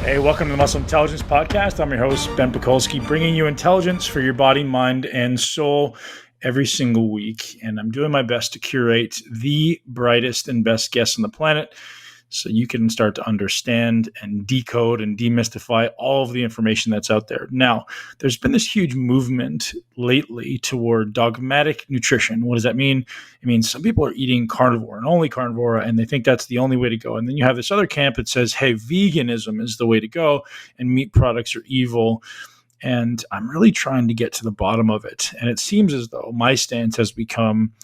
Hey, welcome to the Muscle Intelligence Podcast. I'm your host, Ben Pakulski, bringing you intelligence for your body, mind, and soul every single week. And I'm doing my best to curate the brightest and best guests on the planet so you can start to understand and decode and demystify all of the information that's out there. Now, there's been this huge movement lately toward dogmatic nutrition. What does that mean? It means some people are eating carnivore and only carnivore, and they think that's the only way to go. And then you have this other camp that says, hey, veganism is the way to go, and meat products are evil. And I'm really trying to get to the bottom of it. And it seems as though my stance has become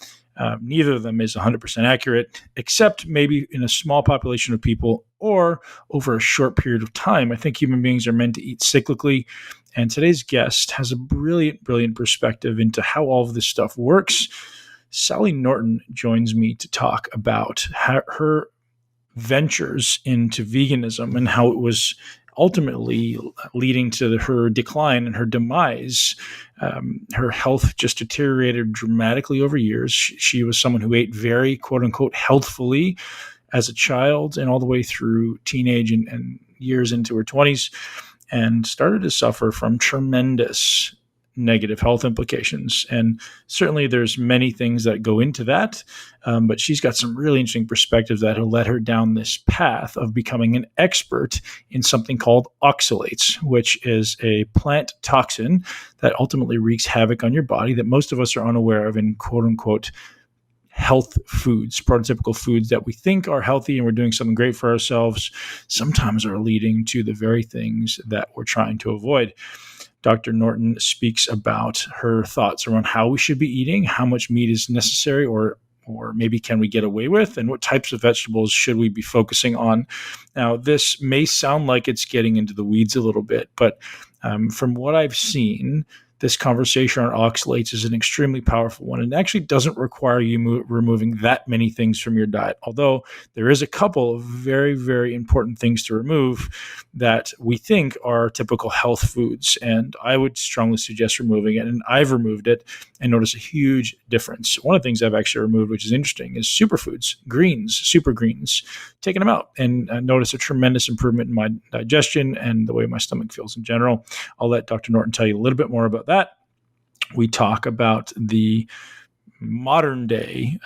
neither of them is 100% accurate, except maybe in a small population of people or over a short period of time. I think human beings are meant to eat cyclically. And today's guest has a brilliant, brilliant perspective into how all of this stuff works. Sally Norton joins me to talk about her ventures into veganism and how it was ultimately leading to her decline and her demise. Her health just deteriorated dramatically over years. She was someone who ate very, quote unquote, healthfully as a child and all the way through teenage and years into her 20s, and started to suffer from tremendous negative health implications. And certainly there's many things that go into that, but she's got some really interesting perspectives that have led her down this path of becoming an expert in something called oxalates, which is a plant toxin that ultimately wreaks havoc on your body that most of us are unaware of in quote unquote health foods. Prototypical foods that we think are healthy and we're doing something great for ourselves sometimes are leading to the very things that we're trying to avoid. Dr. Norton speaks about her thoughts around how we should be eating, how much meat is necessary or maybe can we get away with, and what types of vegetables should we be focusing on. Now, this may sound like it's getting into the weeds a little bit, but from what I've seen, this conversation on oxalates is an extremely powerful one. And actually doesn't require you removing that many things from your diet, although there is a couple of very, very important things to remove that we think are typical health foods. And I would strongly suggest removing it. And I've removed it and noticed a huge difference. One of the things I've actually removed, which is interesting, is superfoods, greens, super greens, taking them out, and notice a tremendous improvement in my digestion and the way my stomach feels in general. I'll let Dr. Norton tell you a little bit more about that. We talk about the modern day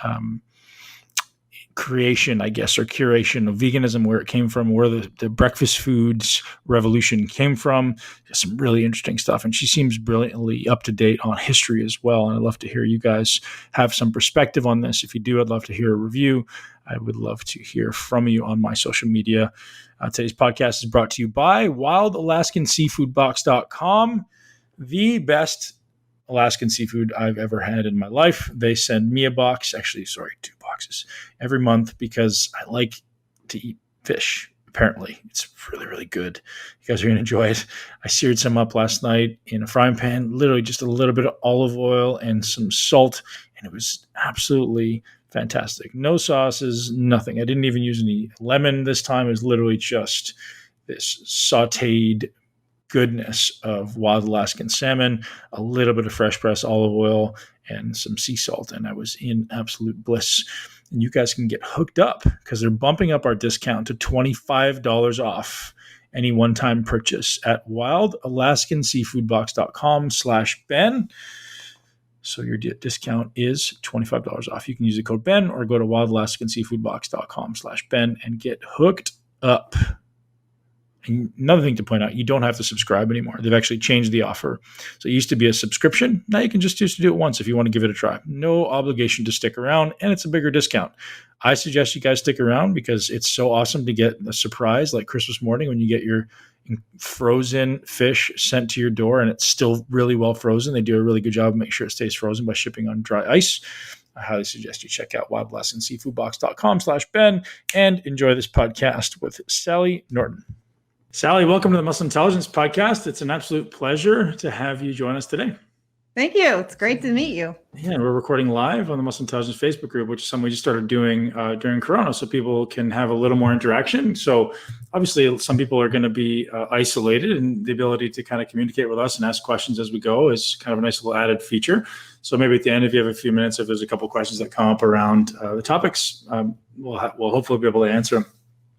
creation, I guess, or curation of veganism, where it came from, where the breakfast foods revolution came from. Some really interesting stuff. And she seems brilliantly up to date on history as well. And I'd love to hear you guys have some perspective on this. If you do, I'd love to hear a review. I would love to hear from you on my social media. Today's podcast is brought to you by wildalaskanseafoodbox.com, the best Alaskan seafood I've ever had in my life. They send me a box, two boxes every month because I like to eat fish. Apparently, it's really, really good. You guys are going to enjoy it. I seared some up last night in a frying pan, literally just a little bit of olive oil and some salt, and it was absolutely fantastic. No sauces, nothing. I didn't even use any lemon this time. It was literally just this sauteed goodness of wild Alaskan salmon, a little bit of fresh pressed olive oil, and some sea salt. And I was in absolute bliss. And you guys can get hooked up because they're bumping up our discount to $25 off any one-time purchase at wildalaskanseafoodbox.com/Ben. So your discount is $25 off. You can use the code Ben or go to wildalaskanseafoodbox.com/Ben and get hooked up. And another thing to point out, you don't have to subscribe anymore. They've actually changed the offer. So it used to be a subscription. Now you can just choose to do it once if you want to give it a try. No obligation to stick around, and it's a bigger discount. I suggest you guys stick around because it's so awesome to get a surprise like Christmas morning when you get your frozen fish sent to your door and it's still really well frozen. They do a really good job of making sure it stays frozen by shipping on dry ice. I highly suggest you check out wildalaskanseafoodbox.com/Ben and enjoy this podcast with Sally Norton. Sally, welcome to the Muscle Intelligence Podcast. It's an absolute pleasure to have you join us today. Thank you. It's great to meet you. Yeah, and we're recording live on the Muscle Intelligence Facebook group, which is something we just started doing during Corona so people can have a little more interaction. So obviously some people are going to be isolated, and the ability to kind of communicate with us and ask questions as we go is kind of a nice little added feature. So maybe at the end, if you have a few minutes, if there's a couple questions that come up around the topics, we'll hopefully be able to answer them.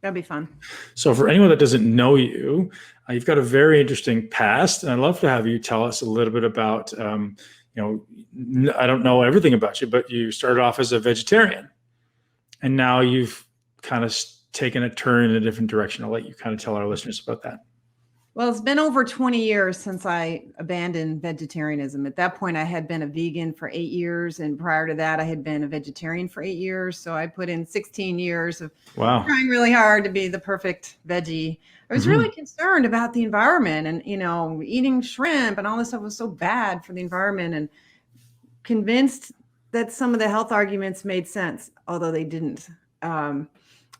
That'd be fun. So for anyone that doesn't know you, you've got a very interesting past, and I'd love to have you tell us a little bit about, I don't know everything about you, but you started off as a vegetarian, and now you've kind of taken a turn in a different direction. I'll let you kind of tell our listeners about that. Well, it's been over 20 years since I abandoned vegetarianism. At that point, I had been a vegan for 8 years. And prior to that, I had been a vegetarian for 8 years. So I put in 16 years of trying really hard to be the perfect veggie. I was really concerned about the environment and, eating shrimp and all this stuff was so bad for the environment, and convinced that some of the health arguments made sense, although they didn't.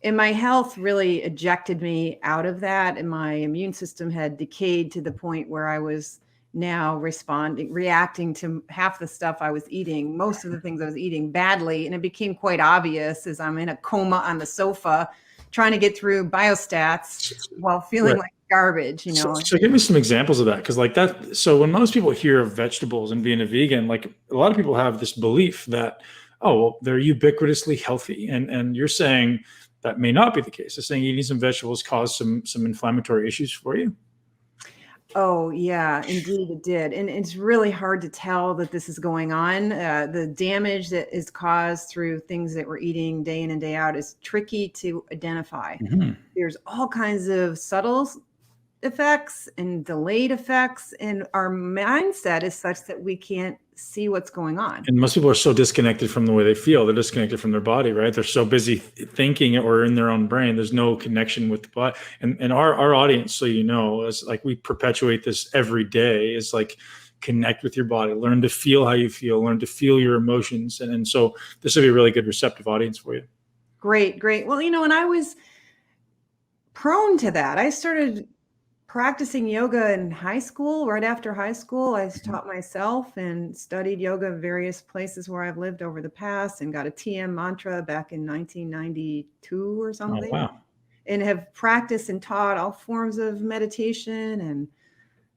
And my health really ejected me out of that. And my immune system had decayed to the point where I was now reacting to half the stuff I was eating, most of the things I was eating badly. And it became quite obvious as I'm in a coma on the sofa, trying to get through biostats while feeling like garbage, So give me some examples of that. Cause like that, so when most people hear of vegetables and being a vegan, like a lot of people have this belief that, oh, well, they're ubiquitously healthy. And you're saying that may not be the case. They're saying eating some vegetables caused some inflammatory issues for you. Oh, yeah, indeed it did. And it's really hard to tell that this is going on. The damage that is caused through things that we're eating day in and day out is tricky to identify. There's all kinds of subtle effects and delayed effects, and our mindset is such that we can't see what's going on. And most people are so disconnected from the way they feel. They're disconnected from their body, right? They're so busy thinking or in their own brain. There's no connection with the body. And our audience, so you know, is like, we perpetuate this every day. It's like, connect with your body, learn to feel how you feel, learn to feel your emotions. And so this will be a really good receptive audience for you. Great. Well, and I was prone to that. I started practicing yoga in high school. Right after high school, I taught myself and studied yoga in various places where I've lived over the past, and got a TM mantra back in 1992 or something. Oh, wow. And have practiced and taught all forms of meditation and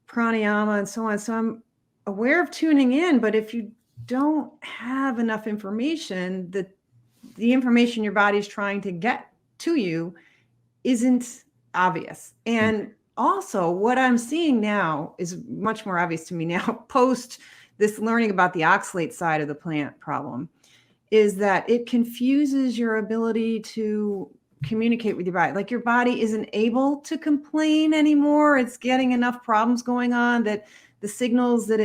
pranayama and so on. So I'm aware of tuning in, but if you don't have enough information, the information your body's trying to get to you isn't obvious. And also, what I'm seeing now is much more obvious to me now, post this learning about the oxalate side of the plant problem, is that it confuses your ability to communicate with your body. Like, your body isn't able to complain anymore. It's getting enough problems going on that the signals that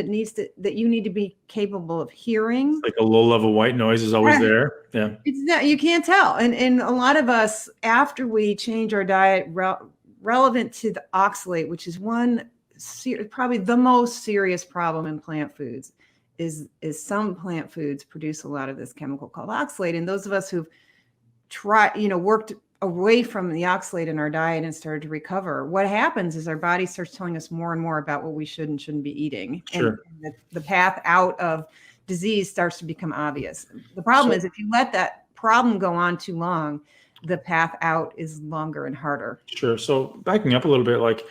you need to be capable of hearing. It's like a low level white noise is always there. Yeah. It's not, you can't tell. And a lot of us, after we change our diet relevant to the oxalate, which is probably the most serious problem in plant foods, is some plant foods produce a lot of this chemical called oxalate. And those of us who've worked away from the oxalate in our diet and started to recover, what happens is our body starts telling us more and more about what we should and shouldn't be eating. Sure. And the path out of disease starts to become obvious. The problem is, if you let that problem go on too long, the path out is longer and harder. Sure. So backing up a little bit, like,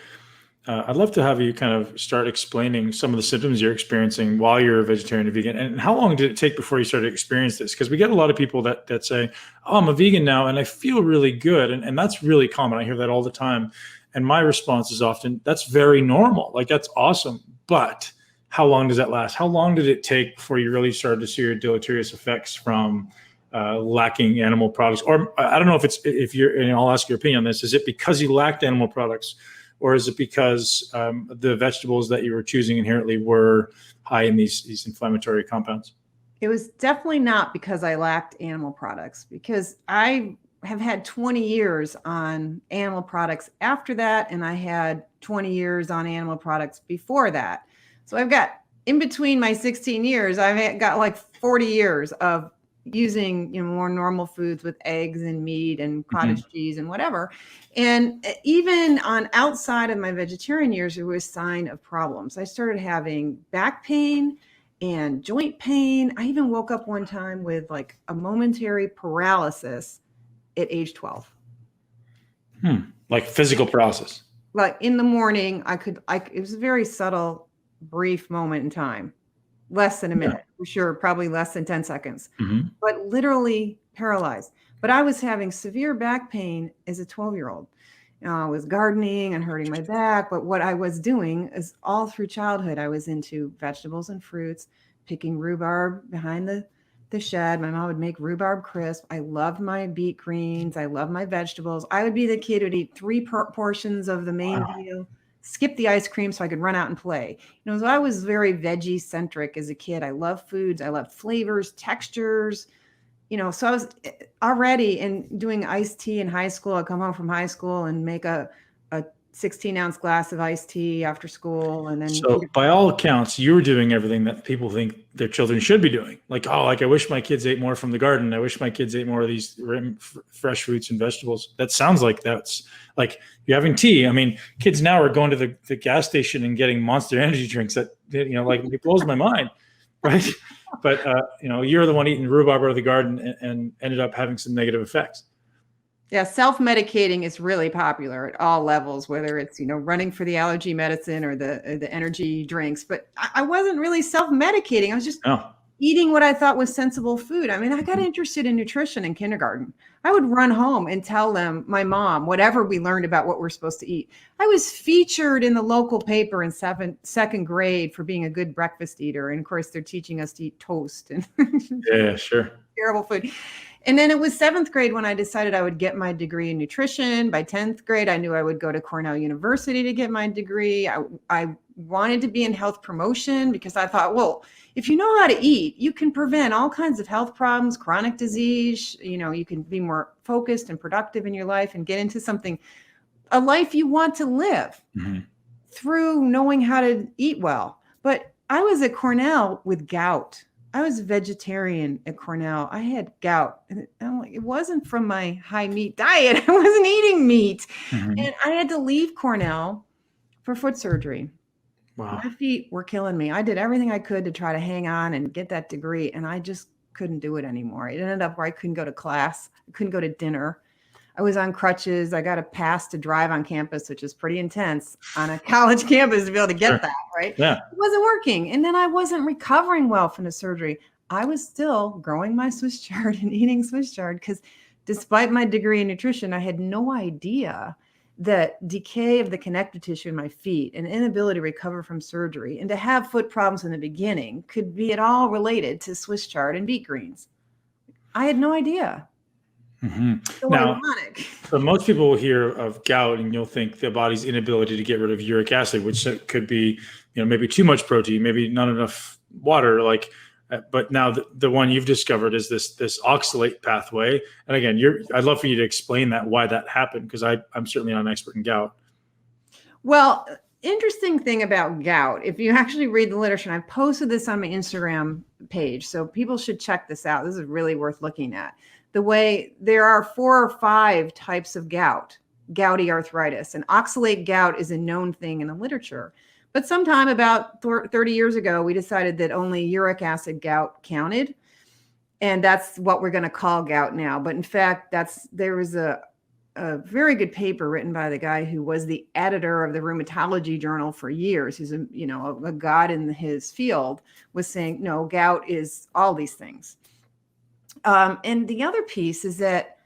I'd love to have you kind of start explaining some of the symptoms you're experiencing while you're a vegetarian and vegan. And how long did it take before you started to experience this? Because we get a lot of people that say, oh, I'm a vegan now and I feel really good. And that's really common. I hear that all the time. And my response is often, that's very normal. Like, that's awesome. But how long does that last? How long did it take before you really started to see your deleterious effects from lacking animal products? Or I don't know and I'll ask your opinion on this. Is it because you lacked animal products? Or is it because the vegetables that you were choosing inherently were high in these inflammatory compounds? It was definitely not because I lacked animal products, because I have had 20 years on animal products after that, and I had 20 years on animal products before that. So I've got, in between my 16 years, I've got like 40 years of using more normal foods with eggs and meat and cottage cheese and whatever. And even on outside of my vegetarian years, there was a sign of problems. I started having back pain and joint pain. I even woke up one time with like a momentary paralysis at age 12. Like physical paralysis? Like, in the morning, it was a very subtle, brief moment in time. Less than a minute, for sure, probably less than 10 seconds. But literally paralyzed. But I was having severe back pain as a 12-year-old. I was gardening and hurting my back. But what I was doing is all through childhood, I was into vegetables and fruits, picking rhubarb behind the shed. My mom would make rhubarb crisp. I loved my beet greens. I loved my vegetables. I would be the kid who'd eat 3 portions of the main meal, skip the ice cream so I could run out and play. So I was very veggie-centric as a kid. I loved foods. I loved flavors, textures. So I was already doing iced tea in high school. I'd come home from high school and make a 16-ounce glass of iced tea after school. And then, so by all accounts, you were doing everything that people think their children should be doing. Like, I wish my kids ate more from the garden. I wish my kids ate more of these fresh fruits and vegetables. That sounds like that's like you're having tea. I mean, kids now are going to the gas station and getting Monster energy drinks that, like it blows my mind. Right. But, you're the one eating rhubarb out of the garden and ended up having some negative effects. Yeah, self-medicating is really popular at all levels, whether it's, running for the allergy medicine or the energy drinks. But I wasn't really self-medicating. I was just eating what I thought was sensible food. I mean, I got interested in nutrition in kindergarten. I would run home and tell them, my mom, whatever we learned about what we're supposed to eat. I was featured in the local paper in second grade for being a good breakfast eater. And of course, they're teaching us to eat toast and yeah, sure, terrible food. And then it was 7th grade when I decided I would get my degree in nutrition. By 10th grade, I knew I would go to Cornell University to get my degree. I wanted to be in health promotion because I thought, well, if you know how to eat, you can prevent all kinds of health problems, chronic disease. You can be more focused and productive in your life and get into a life you want to live through knowing how to eat well. But I was at Cornell with gout. I was a vegetarian at Cornell. I had gout. And I'm like, it wasn't from my high meat diet. I wasn't eating meat. And I had to leave Cornell for foot surgery. Wow. My feet were killing me. I did everything I could to try to hang on and get that degree. And I just couldn't do it anymore. It ended up where I couldn't go to class. I couldn't go to dinner. I was on crutches. I got a pass to drive on campus, which is pretty intense on a college campus to be able to get that, right? Yeah. It wasn't working. And then I wasn't recovering well from the surgery. I was still growing my Swiss chard and eating Swiss chard because despite my degree in nutrition, I had no idea that decay of the connective tissue in my feet and inability to recover from surgery and to have foot problems in the beginning could be at all related to Swiss chard and beet greens. I had no idea. So now, ironic. So most people will hear of gout and you'll think the body's inability to get rid of uric acid, which could be, maybe too much protein, maybe not enough water. But now the one you've discovered is this oxalate pathway. And again, I'd love for you to explain why that happened, because I'm certainly not an expert in gout. Well, interesting thing about gout, if you actually read the literature, and I posted this on my Instagram page, so people should check this out. This is really worth looking at. The way there are 4 or 5 types of gout, gouty arthritis, and oxalate gout is a known thing in the literature. But sometime about 30 years ago, we decided that only uric acid gout counted. And that's what we're going to call gout now. But in fact, there was a very good paper written by the guy who was the editor of the rheumatology journal for years. He's a god in his field, was saying, no, gout is all these things. And the other piece is that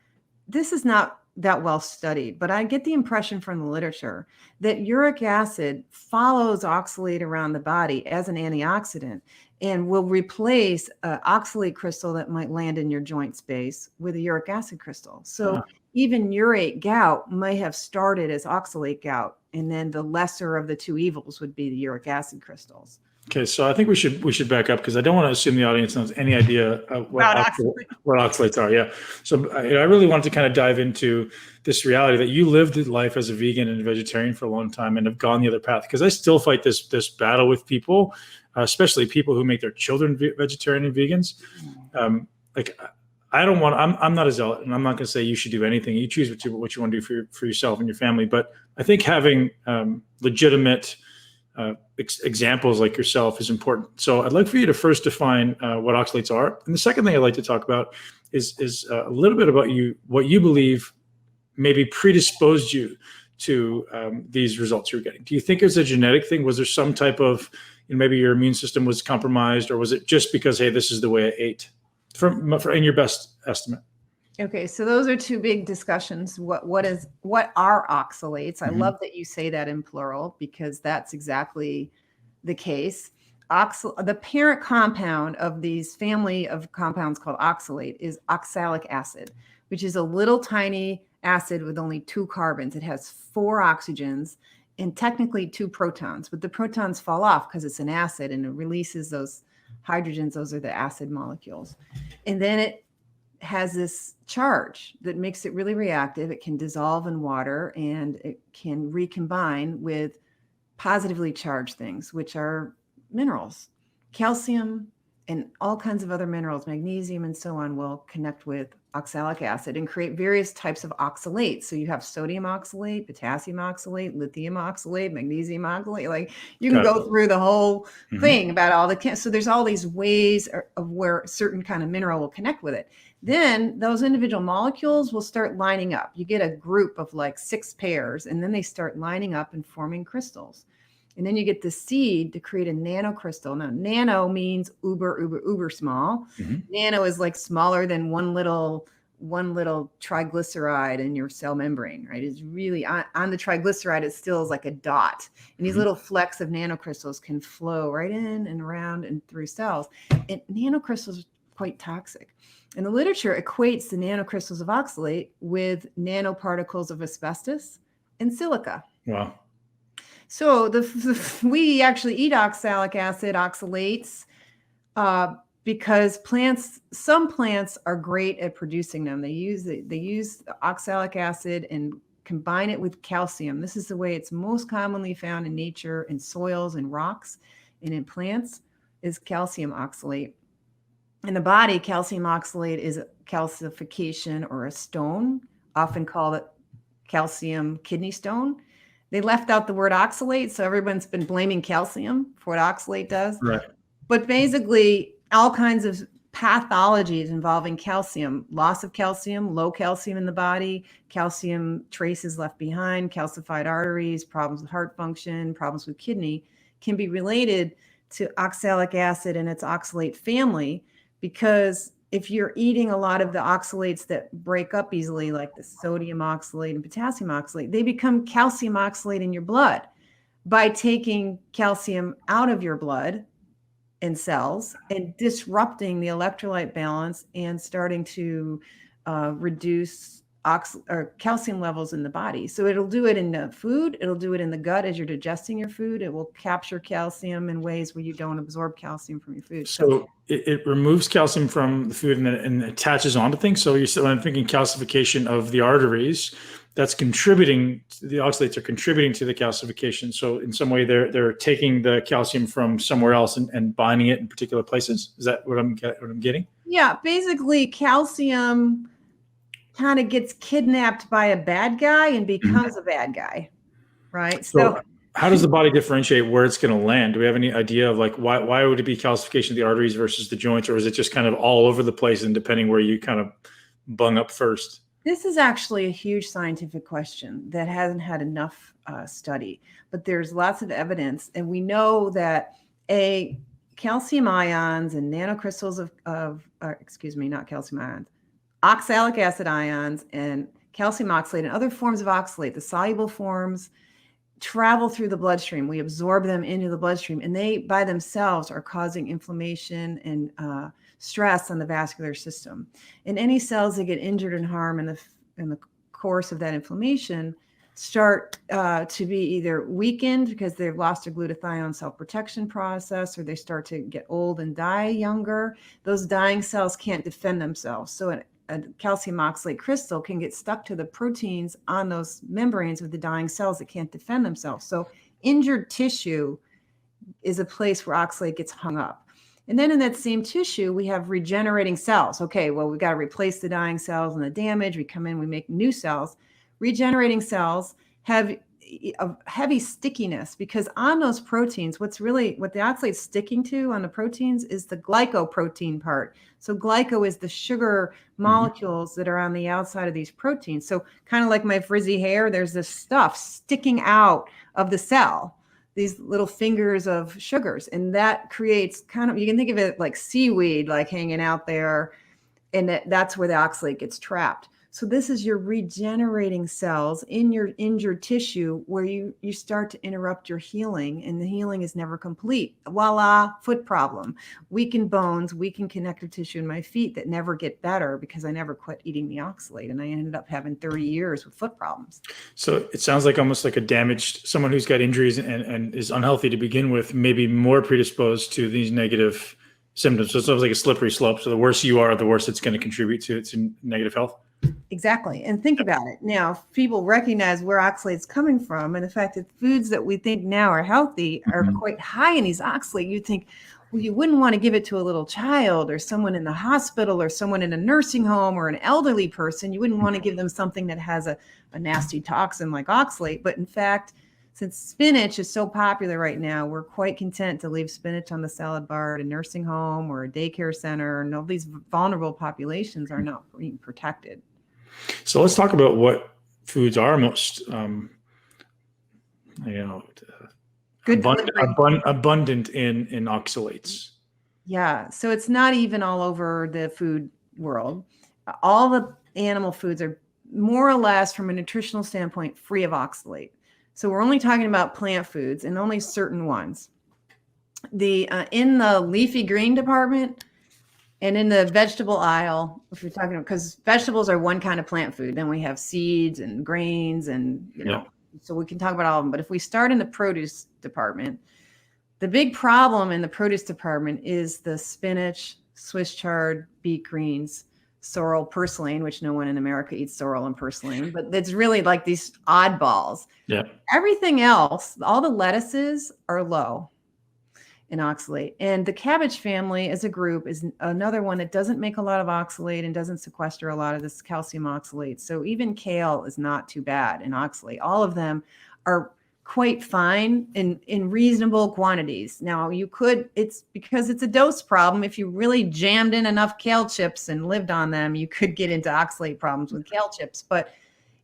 this is not that well studied, but I get the impression from the literature that uric acid follows oxalate around the body as an antioxidant and will replace an oxalate crystal that might land in your joint space with a uric acid crystal. So even urate gout may have started as oxalate gout, and then the lesser of the 2 evils would be the uric acid crystals. Okay, so I think we should back up because I don't want to assume the audience knows any idea of what oxalates are. Yeah, so I really wanted to kind of dive into this reality that you lived life as a vegan and a vegetarian for a long time and have gone the other path. Because I still fight this battle with people, especially people who make their children vegetarian and vegans. I don't want. I'm not a zealot, and I'm not going to say you should do anything. You choose what you want to do for yourself and your family. But I think having legitimate examples like yourself is important. So I'd like for you to first define what oxalates are. And the second thing I'd like to talk about is a little bit about what you believe maybe predisposed you to these results you're getting. Do you think it's a genetic thing? Was there some type of, maybe your immune system was compromised, or was it just because, hey, this is the way I ate? In your best estimate. Okay, so those are two big discussions. What are oxalates? I Mm-hmm. love that you say that in plural because that's exactly the case. The parent compound of these family of compounds called oxalate is oxalic acid, which is a little tiny acid with only 2 carbons. It has 4 oxygens and technically 2 protons, but the protons fall off because it's an acid and it releases those hydrogens. Those are the acid molecules. And then it has this charge that makes it really reactive. It can dissolve in water and it can recombine with positively charged things, which are minerals. Calcium and all kinds of other minerals, magnesium and so on, will connect with oxalic acid and create various types of oxalates. So you have sodium oxalate, potassium oxalate, lithium oxalate, magnesium oxalate. Like you can go through the whole thing about all the, so there's all these ways of where certain kind of mineral will connect with it. Then those individual molecules will start lining up. You get a group of like 6 pairs, and then they start lining up and forming crystals. And then you get the seed to create a nanocrystal. Now, nano means uber small. Mm-hmm. Nano is like smaller than one little triglyceride in your cell membrane, right? It's really on the triglyceride, it still is like a dot. And these little flecks of nanocrystals can flow right in and around and through cells. And nanocrystals are quite toxic. And the literature equates the nanocrystals of oxalate with nanoparticles of asbestos and silica. Wow. So we actually eat oxalic acid, oxalates, because some plants are great at producing them. They use the oxalic acid and combine it with calcium. This is the way it's most commonly found in nature, in soils and rocks, and in plants is calcium oxalate. In the body, calcium oxalate is a calcification or a stone, often called it calcium kidney stone. They left out the word oxalate, so everyone's been blaming calcium for what oxalate does. Right. But basically, all kinds of pathologies involving calcium, loss of calcium, low calcium in the body, calcium traces left behind, calcified arteries, problems with heart function, problems with kidney, can be related to oxalic acid and its oxalate family, because if you're eating a lot of the oxalates that break up easily, like the sodium oxalate and potassium oxalate, they become calcium oxalate in your blood. By taking calcium out of your blood and cells and disrupting the electrolyte balance and starting to reduce calcium levels in the body. So it'll do it in the food. It'll do it in the gut as you're digesting your food. It will capture calcium in ways where you don't absorb calcium from your food. So it removes calcium from the food and attaches onto things. So I'm thinking calcification of the arteries. That's contributing. The oxalates are contributing to the calcification. So in some way, they're taking the calcium from somewhere else and binding it in particular places. Is that what I'm getting? Yeah, basically, calcium kind of gets kidnapped by a bad guy and becomes a bad guy, right? So how does the body differentiate where it's going to land? Do we have any idea of like why would it be calcification of the arteries versus the joints, or is it just kind of all over the place and depending where you kind of bung up first? This is actually a huge scientific question that hasn't had enough study, but there's lots of evidence, and we know that calcium ions and nanocrystals not calcium ions, oxalic acid ions and calcium oxalate and other forms of oxalate, the soluble forms, travel through the bloodstream. We absorb them into the bloodstream, and they by themselves are causing inflammation and stress on the vascular system. And any cells that get injured and harmed in the course of that inflammation start to be either weakened because they've lost their glutathione self-protection process, or they start to get old and die younger. Those dying cells can't defend themselves. So a calcium oxalate crystal can get stuck to the proteins on those membranes of the dying cells that can't defend themselves. So injured tissue is a place where oxalate gets hung up. And then in that same tissue, we have regenerating cells. Okay, well, we've got to replace the dying cells and the damage. We come in, we make new cells. Regenerating cells have a heavy stickiness because on those proteins, what the oxalate's sticking to on the proteins is the glycoprotein part. So glyco is the sugar molecules that are on the outside of these proteins. So kind of like my frizzy hair, there's this stuff sticking out of the cell, these little fingers of sugars. And that creates you can think of it like seaweed, like hanging out there. And that's where the oxalate gets trapped. So this is your regenerating cells in your injured tissue where you start to interrupt your healing, and the healing is never complete. Voila, foot problem, weakened bones, weakened connective tissue in my feet that never get better because I never quit eating the oxalate, and I ended up having 30 years with foot problems. So it sounds like almost like a damaged, someone who's got injuries and is unhealthy to begin with, maybe more predisposed to these negative symptoms. So it sounds like a slippery slope. So the worse you are, the worse it's going to contribute to negative health. Exactly. And think about it. Now, if people recognize where oxalate's coming from and the fact that foods that we think now are healthy are quite high in these oxalate, you'd think, well, you wouldn't want to give it to a little child or someone in the hospital or someone in a nursing home or an elderly person. You wouldn't want to give them something that has a nasty toxin like oxalate. But in fact, since spinach is so popular right now, we're quite content to leave spinach on the salad bar at a nursing home or a daycare center. And all these vulnerable populations are not being protected. So let's talk about what foods are most, abundant in oxalates. Yeah. So it's not even all over the food world. All the animal foods are more or less, from a nutritional standpoint, free of oxalate. So we're only talking about plant foods and only certain ones. In the leafy green department and in the vegetable aisle, if you're talking, because vegetables are one kind of plant food, then we have seeds and grains and, so we can talk about all of them. But if we start in the produce department, the big problem in the produce department is the spinach, Swiss chard, beet greens, sorrel, purslane, which no one in America eats sorrel and purslane, but it's really like these oddballs. Yeah. Everything else, all the lettuces are low in oxalate. And the cabbage family as a group is another one that doesn't make a lot of oxalate and doesn't sequester a lot of this calcium oxalate. So even kale is not too bad in oxalate. All of them are quite fine in reasonable quantities. Now it's because it's a dose problem. If you really jammed in enough kale chips and lived on them, you could get into oxalate problems with kale chips, but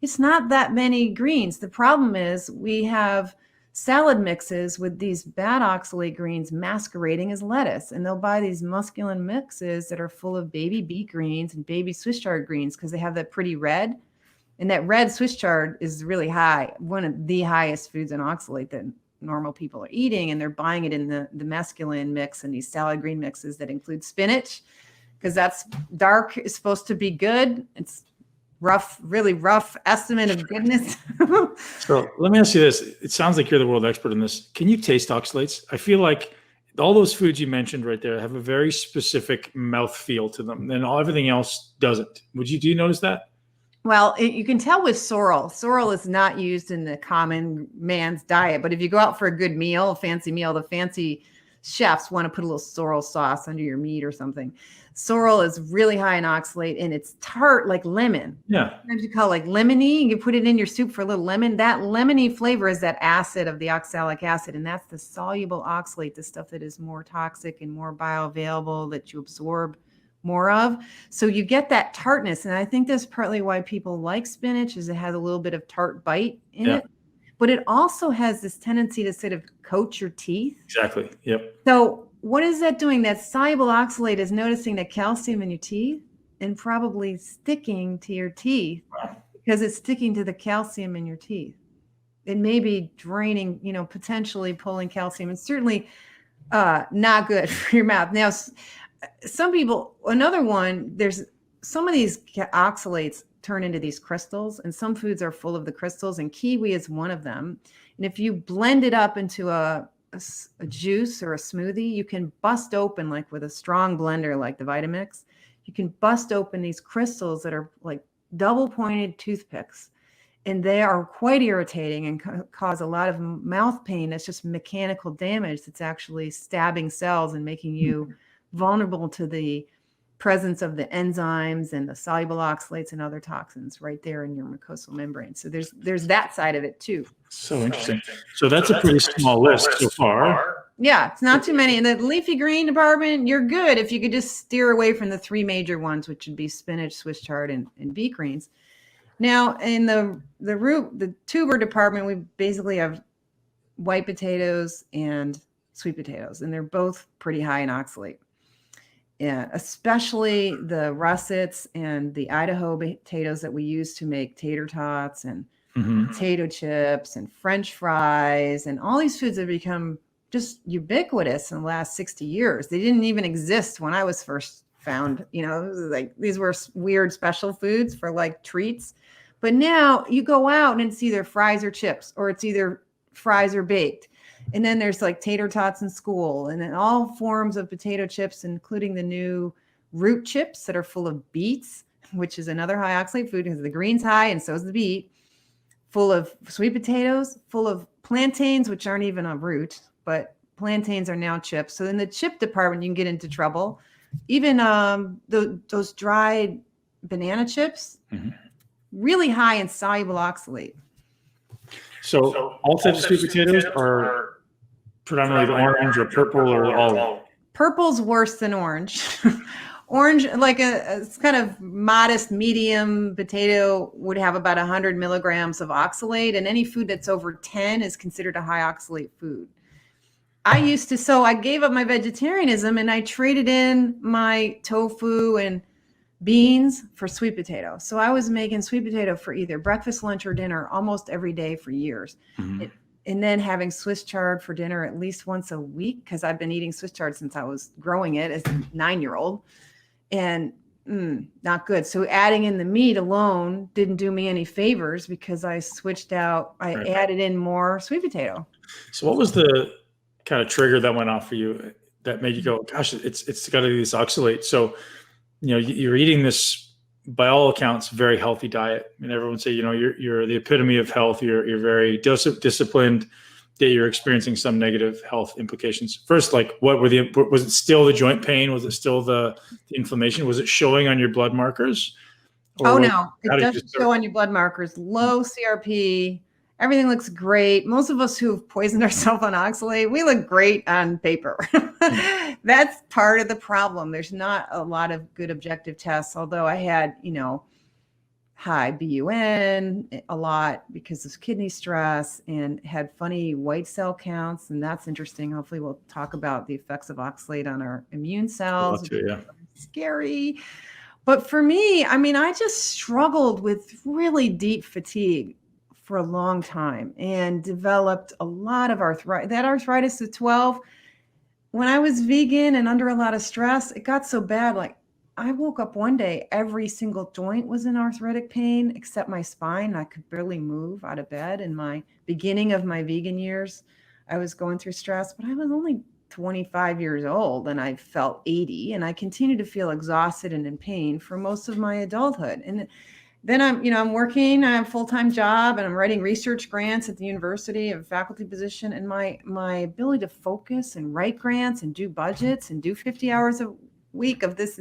it's not that many greens. The problem is we have salad mixes with these bad oxalate greens masquerading as lettuce, and they'll buy these musculin mixes that are full of baby beet greens and baby Swiss chard greens because they have that pretty red. And that red Swiss chard is really high, one of the highest foods in oxalate that normal people are eating. And they're buying it in the mescaline mix and these salad green mixes that include spinach, because that's dark, is supposed to be good. It's rough, really rough estimate of goodness. So let me ask you this. It sounds like you're the world expert in this. Can you taste oxalates? I feel like all those foods you mentioned right there have a very specific mouthfeel to them, and everything else doesn't. Do you notice that? Well, you can tell with sorrel. Sorrel is not used in the common man's diet, but if you go out for a good meal, a fancy meal, the fancy chefs want to put a little sorrel sauce under your meat or something. Sorrel is really high in oxalate, and it's tart like lemon. Yeah. Sometimes you call it like lemony. You can put it in your soup for a little lemon. That lemony flavor is that acid of the oxalic acid, and that's the soluble oxalate, the stuff that is more toxic and more bioavailable that you absorb more of. So you get that tartness. And I think that's partly why people like spinach, is it has a little bit of tart bite in it, but it also has this tendency to sort of coat your teeth. Exactly. Yep. So what is that doing? That soluble oxalate is noticing the calcium in your teeth and probably sticking to your teeth because it's sticking to the calcium in your teeth. It may be draining, potentially pulling calcium, and certainly not good for your mouth. Now, some people, another one, there's some of these oxalates turn into these crystals, and some foods are full of the crystals, and kiwi is one of them. And if you blend it up into a juice or a smoothie, you can bust open, like with a strong blender like the Vitamix, you can bust open these crystals that are like double pointed toothpicks. And they are quite irritating and cause a lot of mouth pain. That's just mechanical damage that's actually stabbing cells and making you vulnerable to the presence of the enzymes and the soluble oxalates and other toxins right there in your mucosal membrane. So there's that side of it too. So interesting. So that's a pretty small list so far. Yeah, it's not too many. In the leafy green department, you're good if you could just steer away from the three major ones, which would be spinach, Swiss chard, and beet greens. Now, in the tuber department, we basically have white potatoes and sweet potatoes, and they're both pretty high in oxalate. Yeah, especially the russets and the Idaho potatoes that we use to make tater tots and potato chips and French fries and all these foods have become just ubiquitous in the last 60 years. They didn't even exist when I was first found, it was like these were weird special foods for like treats. But now you go out and it's either fries or chips, or it's either fries or baked. And then there's like tater tots in school, and then all forms of potato chips, including the new root chips that are full of beets, which is another high oxalate food because the green's high and so is the beet, full of sweet potatoes, full of plantains, which aren't even a root, but plantains are now chips. So in the chip department, you can get into trouble. Even those dried banana chips, really high in soluble oxalate. So all types of sweet potatoes are predominantly the orange or purple or all? Purple's worse than orange. Orange, like a kind of modest medium potato, would have about 100 milligrams of oxalate, and any food that's over 10 is considered a high oxalate food. I gave up my vegetarianism and I traded in my tofu and beans for sweet potato. So I was making sweet potato for either breakfast, lunch, or dinner almost every day for years. And then having Swiss chard for dinner at least once a week, because I've been eating Swiss chard since I was growing it as a 9-year-old. And not good. So adding in the meat alone didn't do me any favors because I added in more sweet potato. So what was the kind of trigger that went off for you that made you go, gosh, it's got to be this oxalate? So, you're eating this, by all accounts, very healthy diet. I mean, everyone say, you're the epitome of health. You're very disciplined, that you're experiencing some negative health implications. First, like was it still the joint pain? Was it still the inflammation? Was it showing on your blood markers? No, it doesn't show on your blood markers. Low CRP, everything looks great. Most of us who've poisoned ourselves on oxalate, we look great on paper. That's part of the problem. There's not a lot of good objective tests, although I had, high BUN a lot because of kidney stress and had funny white cell counts. And that's interesting. Hopefully we'll talk about the effects of oxalate on our immune cells. Scary. But for me, I just struggled with really deep fatigue for a long time and developed a lot of arthritis. That arthritis at 12, when I was vegan and under a lot of stress, it got so bad. Like I woke up one day, every single joint was in arthritic pain except my spine. I could barely move out of bed. In my beginning of my vegan years, I was going through stress, but I was only 25 years old and I felt 80, and I continued to feel exhausted and in pain for most of my adulthood. And then I'm working, I have a full-time job and I'm writing research grants at the university, a faculty position, and my ability to focus and write grants and do budgets and do 50 hours a week of this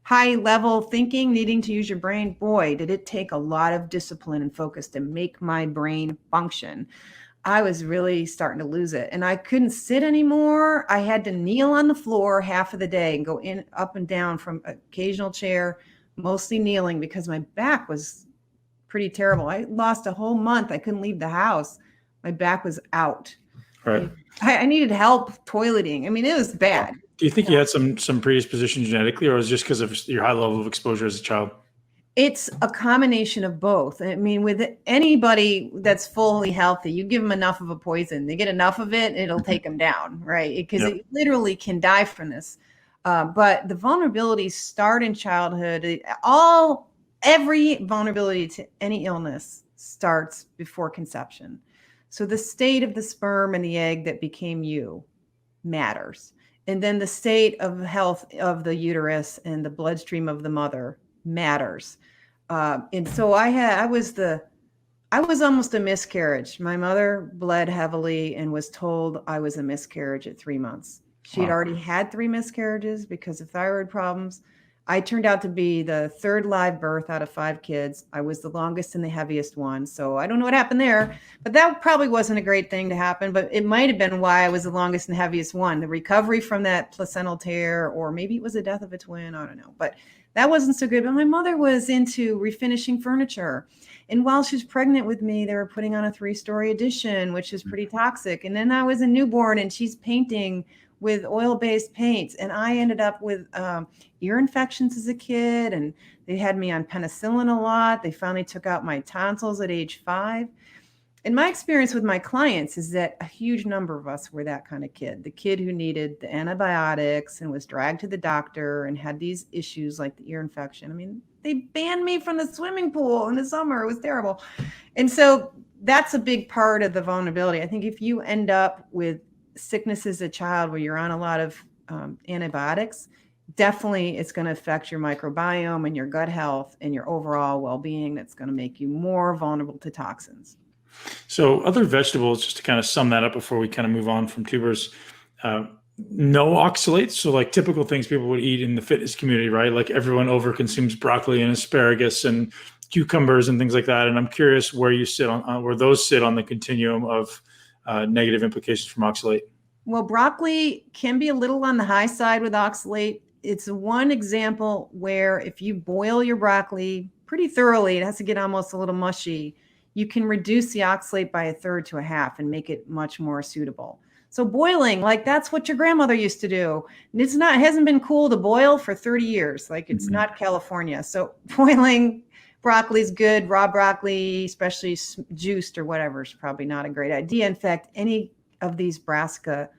high level thinking, needing to use your brain, boy, did it take a lot of discipline and focus to make my brain function. I was really starting to lose it and I couldn't sit anymore. I had to kneel on the floor half of the day and go up and down from occasional chair, mostly kneeling because my back was pretty terrible. I lost a whole month. I couldn't leave the house. My back was out. Right. I needed help toileting. It was bad. Do you think you had some predisposition genetically, or was it just because of your high level of exposure as a child? It's a combination of both. With anybody that's fully healthy, you give them enough of a poison, they get enough of it, it'll take them down, right? Because it literally can die from this. But the vulnerabilities start in childhood. Every vulnerability to any illness starts before conception. So the state of the sperm and the egg that became you matters. And then the state of health of the uterus and the bloodstream of the mother matters. And so I was almost a miscarriage. My mother bled heavily and was told I was a miscarriage at 3 months. She'd already had 3 miscarriages because of thyroid problems. I turned out to be the 3rd live birth out of 5 kids. I was the longest and the heaviest one. So I don't know what happened there, but that probably wasn't a great thing to happen, but it might've been why I was the longest and heaviest one, the recovery from that placental tear, or maybe it was the death of a twin. I don't know, but that wasn't so good. But my mother was into refinishing furniture. And while she was pregnant with me, they were putting on a 3-story addition, which is pretty toxic. And then I was a newborn and she's painting with oil-based paints, and I ended up with ear infections as a kid, and they had me on penicillin a lot. They finally took out my tonsils at age 5. And my experience with my clients is that a huge number of us were that kind of kid, the kid who needed the antibiotics and was dragged to the doctor and had these issues like the ear infection. I mean, they banned me from the swimming pool in the summer. It was terrible. And so that's a big part of the vulnerability. I think if you end up with sickness as a child where you're on a lot of antibiotics, definitely it's going to affect your microbiome and your gut health and your overall well-being. That's going to make you more vulnerable to toxins. So other vegetables, just to kind of sum that up before we kind of move on from tubers, no oxalates. So like typical things people would eat in the fitness community, right? Like everyone overconsumes broccoli and asparagus and cucumbers and things like that. And I'm curious where you sit on where those sit on the continuum of negative implications from oxalate. Well, broccoli can be a little on the high side with oxalate. It's one example where if you boil your broccoli pretty thoroughly, it has to get almost a little mushy. You can reduce the oxalate by 1/3 to 1/2 and make it much more suitable. So boiling, like that's what your grandmother used to do. And it hasn't been cool to boil for 30 years. Like it's not California. So boiling broccoli is good. Raw broccoli, especially juiced or whatever, is probably not a great idea. In fact, any of these brassica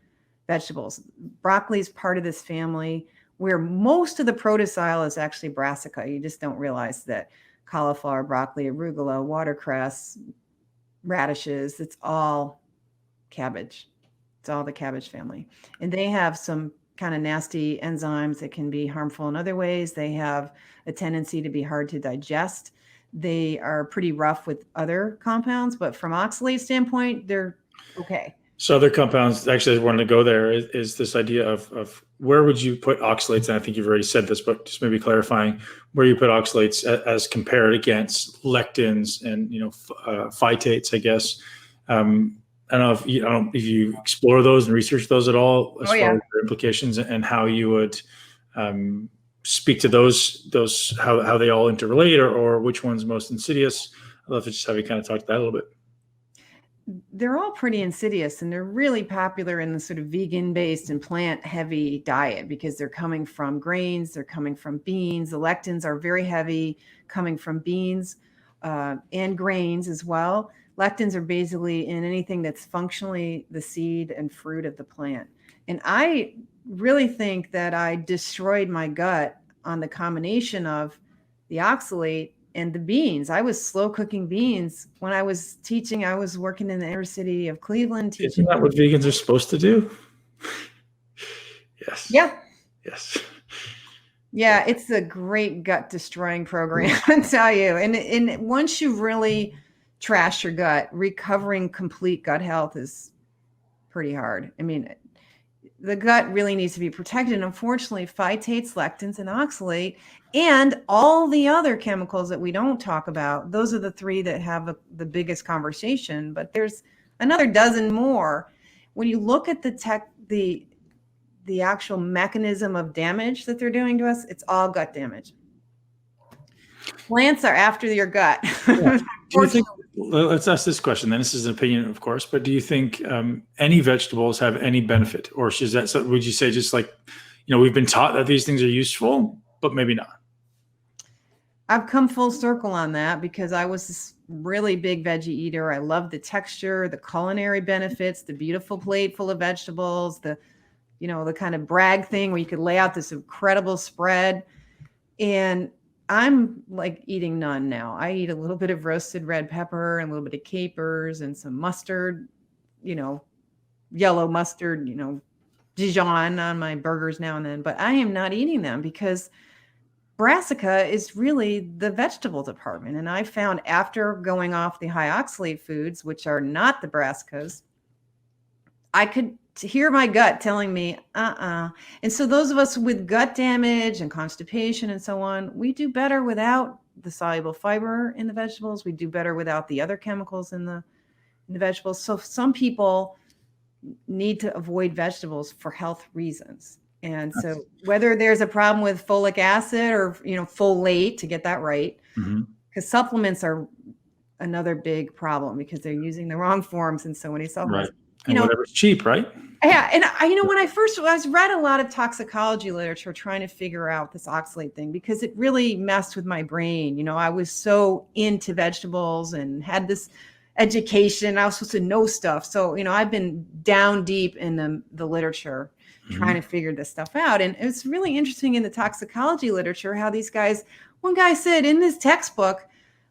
vegetables, broccoli is part of this family where most of the protosile is actually brassica. You just don't realize that. Cauliflower, broccoli, arugula, watercress, radishes, it's all cabbage. It's all the cabbage family. And they have some kind of nasty enzymes that can be harmful in other ways. They have a tendency to be hard to digest. They are pretty rough with other compounds, but from oxalate standpoint, they're okay. So other compounds, actually I wanted to go there, is this idea of where would you put oxalates? And I think you've already said this, but just maybe clarifying where you put oxalates as compared against lectins and, phytates, I guess. I don't know if you explore those and research those at all as far as their implications and how you would speak to those how they all interrelate or which one's most insidious. I'd love to just have you kind of talk to that a little bit. They're all pretty insidious, and they're really popular in the sort of vegan-based and plant-heavy diet because they're coming from grains, they're coming from beans. The lectins are very heavy, coming from beans and grains as well. Lectins are basically in anything that's functionally the seed and fruit of the plant. And I really think that I destroyed my gut on the combination of the oxalate and the beans. I was slow cooking beans when I was teaching. I was working in the inner city of Cleveland teaching. Isn't that what vegans are supposed to do? Yes. Yeah. Yes. Yeah, it's a great gut destroying program, I tell you. And once you really trash your gut, recovering complete gut health is pretty hard. I mean, the gut really needs to be protected. And unfortunately, phytates, lectins, and oxalate, and all the other chemicals that we don't talk about, those are the 3 that have the biggest conversation. But there's another dozen more. When you look at the actual mechanism of damage that they're doing to us, it's all gut damage. Plants are after your gut. Yeah. Let's ask this question then. This is an opinion, of course, but do you think any vegetables have any benefit, or would you say just like, we've been taught that these things are useful, but maybe not? I've come full circle on that because I was this really big veggie eater. I loved the texture, the culinary benefits, the beautiful plate full of vegetables, the kind of brag thing where you could lay out this incredible spread. And I'm like eating none now. I eat a little bit of roasted red pepper and a little bit of capers and some mustard, yellow mustard, Dijon on my burgers now and then. But I am not eating them because brassica is really the vegetable department. And I found after going off the high oxalate foods, which are not the brassicas, I could hear my gut telling me, And so those of us with gut damage and constipation and so on, we do better without the soluble fiber in the vegetables. We do better without the other chemicals in the vegetables. So some people need to avoid vegetables for health reasons. And so whether there's a problem with folic acid or, folate, to get that right, because supplements are another big problem because they're using the wrong forms in so many supplements. Right. And whatever's cheap, right? Yeah, and when I was read a lot of toxicology literature trying to figure out this oxalate thing, because it really messed with my brain. I was so into vegetables and had this education. I was supposed to know stuff. So, I've been down deep in the literature trying to figure this stuff out. And it's really interesting in the toxicology literature how one guy said in this textbook,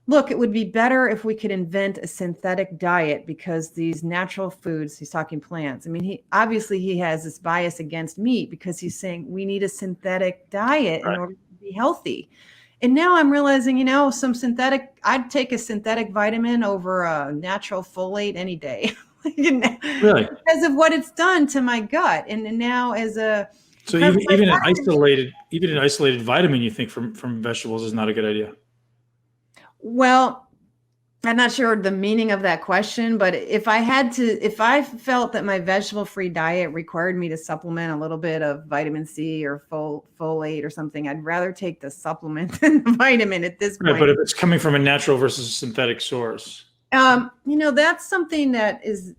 look, it would be better if we could invent a synthetic diet, because these natural foods, he's talking plants. I mean, he has this bias against meat, because he's saying we need a synthetic diet in order to be healthy. And now I'm realizing, I'd take a synthetic vitamin over a natural folate any day. Really? Because of what it's done to my gut. And now so even an isolated vitamin, you think from vegetables is not a good idea? Well, I'm not sure the meaning of that question, but if I felt that my vegetable-free diet required me to supplement a little bit of vitamin C or folate or something, I'd rather take the supplement than the vitamin at this point. Right, but if it's coming from a natural versus a synthetic source, that's something that is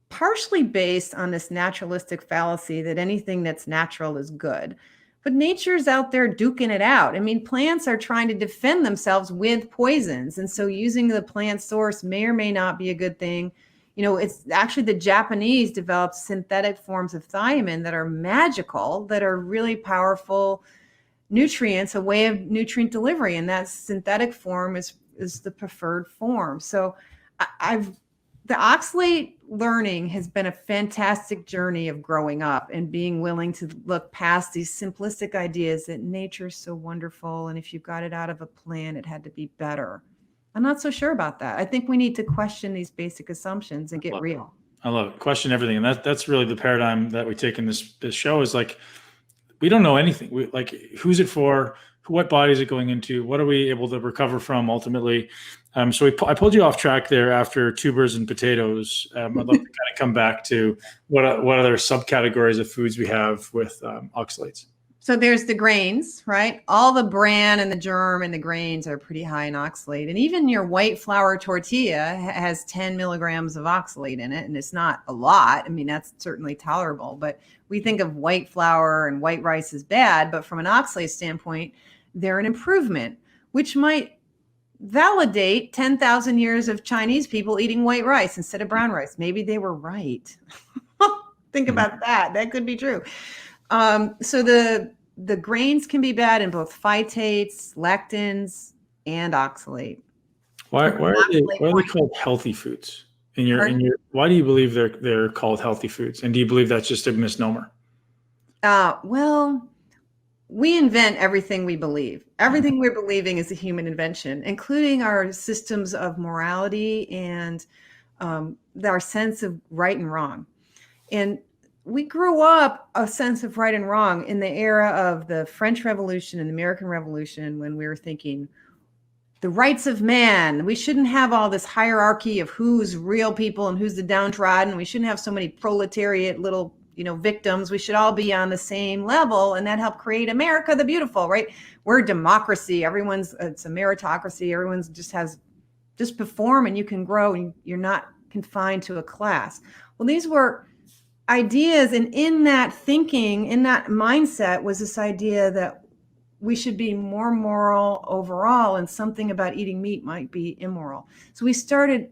partially based on this naturalistic fallacy that anything that's natural is good. But nature's out there duking it out. I mean, plants are trying to defend themselves with poisons. And so using the plant source may or may not be a good thing. It's actually the Japanese developed synthetic forms of thiamine that are magical, that are really powerful nutrients, a way of nutrient delivery. And that synthetic form is the preferred form. So the oxalate learning has been a fantastic journey of growing up and being willing to look past these simplistic ideas that nature is so wonderful, and if you got it out of a plant, it had to be better. I'm not so sure about that. I think we need to question these basic assumptions and get real. I love it. Question everything. And that's really the paradigm that we take in this show, is like, we don't know anything. Who's it for? What body is it going into? What are we able to recover from ultimately? So I pulled you off track there after tubers and potatoes. I'd love to kind of come back to what other subcategories of foods we have with oxalates. So there's the grains, right? All the bran and the germ and the grains are pretty high in oxalate. And even your white flour tortilla has 10 milligrams of oxalate in it. And it's not a lot. I mean, that's certainly tolerable. But we think of white flour and white rice as bad. But from an oxalate standpoint, they're an improvement, which might validate 10,000 years of Chinese people eating white rice instead of brown rice. Maybe they were right. Think about that. That could be true. So the grains can be bad in both phytates, lectins, and oxalate. Why are they called healthy foods? Why do you believe they're called healthy foods? And do you believe that's just a misnomer? Well, we invent everything we believe. Everything we're believing is a human invention, including our systems of morality and our sense of right and wrong. And we grew up a sense of right and wrong in the era of the French Revolution and the American Revolution, when we were thinking the rights of man. We shouldn't have all this hierarchy of who's real people and who's the downtrodden. We shouldn't have so many proletariat little victims. We should all be on the same level, and that helped create America the Beautiful, right? We're a democracy. It's a meritocracy. Everyone's just perform and you can grow and you're not confined to a class. Well, these were ideas, and in that thinking, in that mindset was this idea that we should be more moral overall, and something about eating meat might be immoral. So we started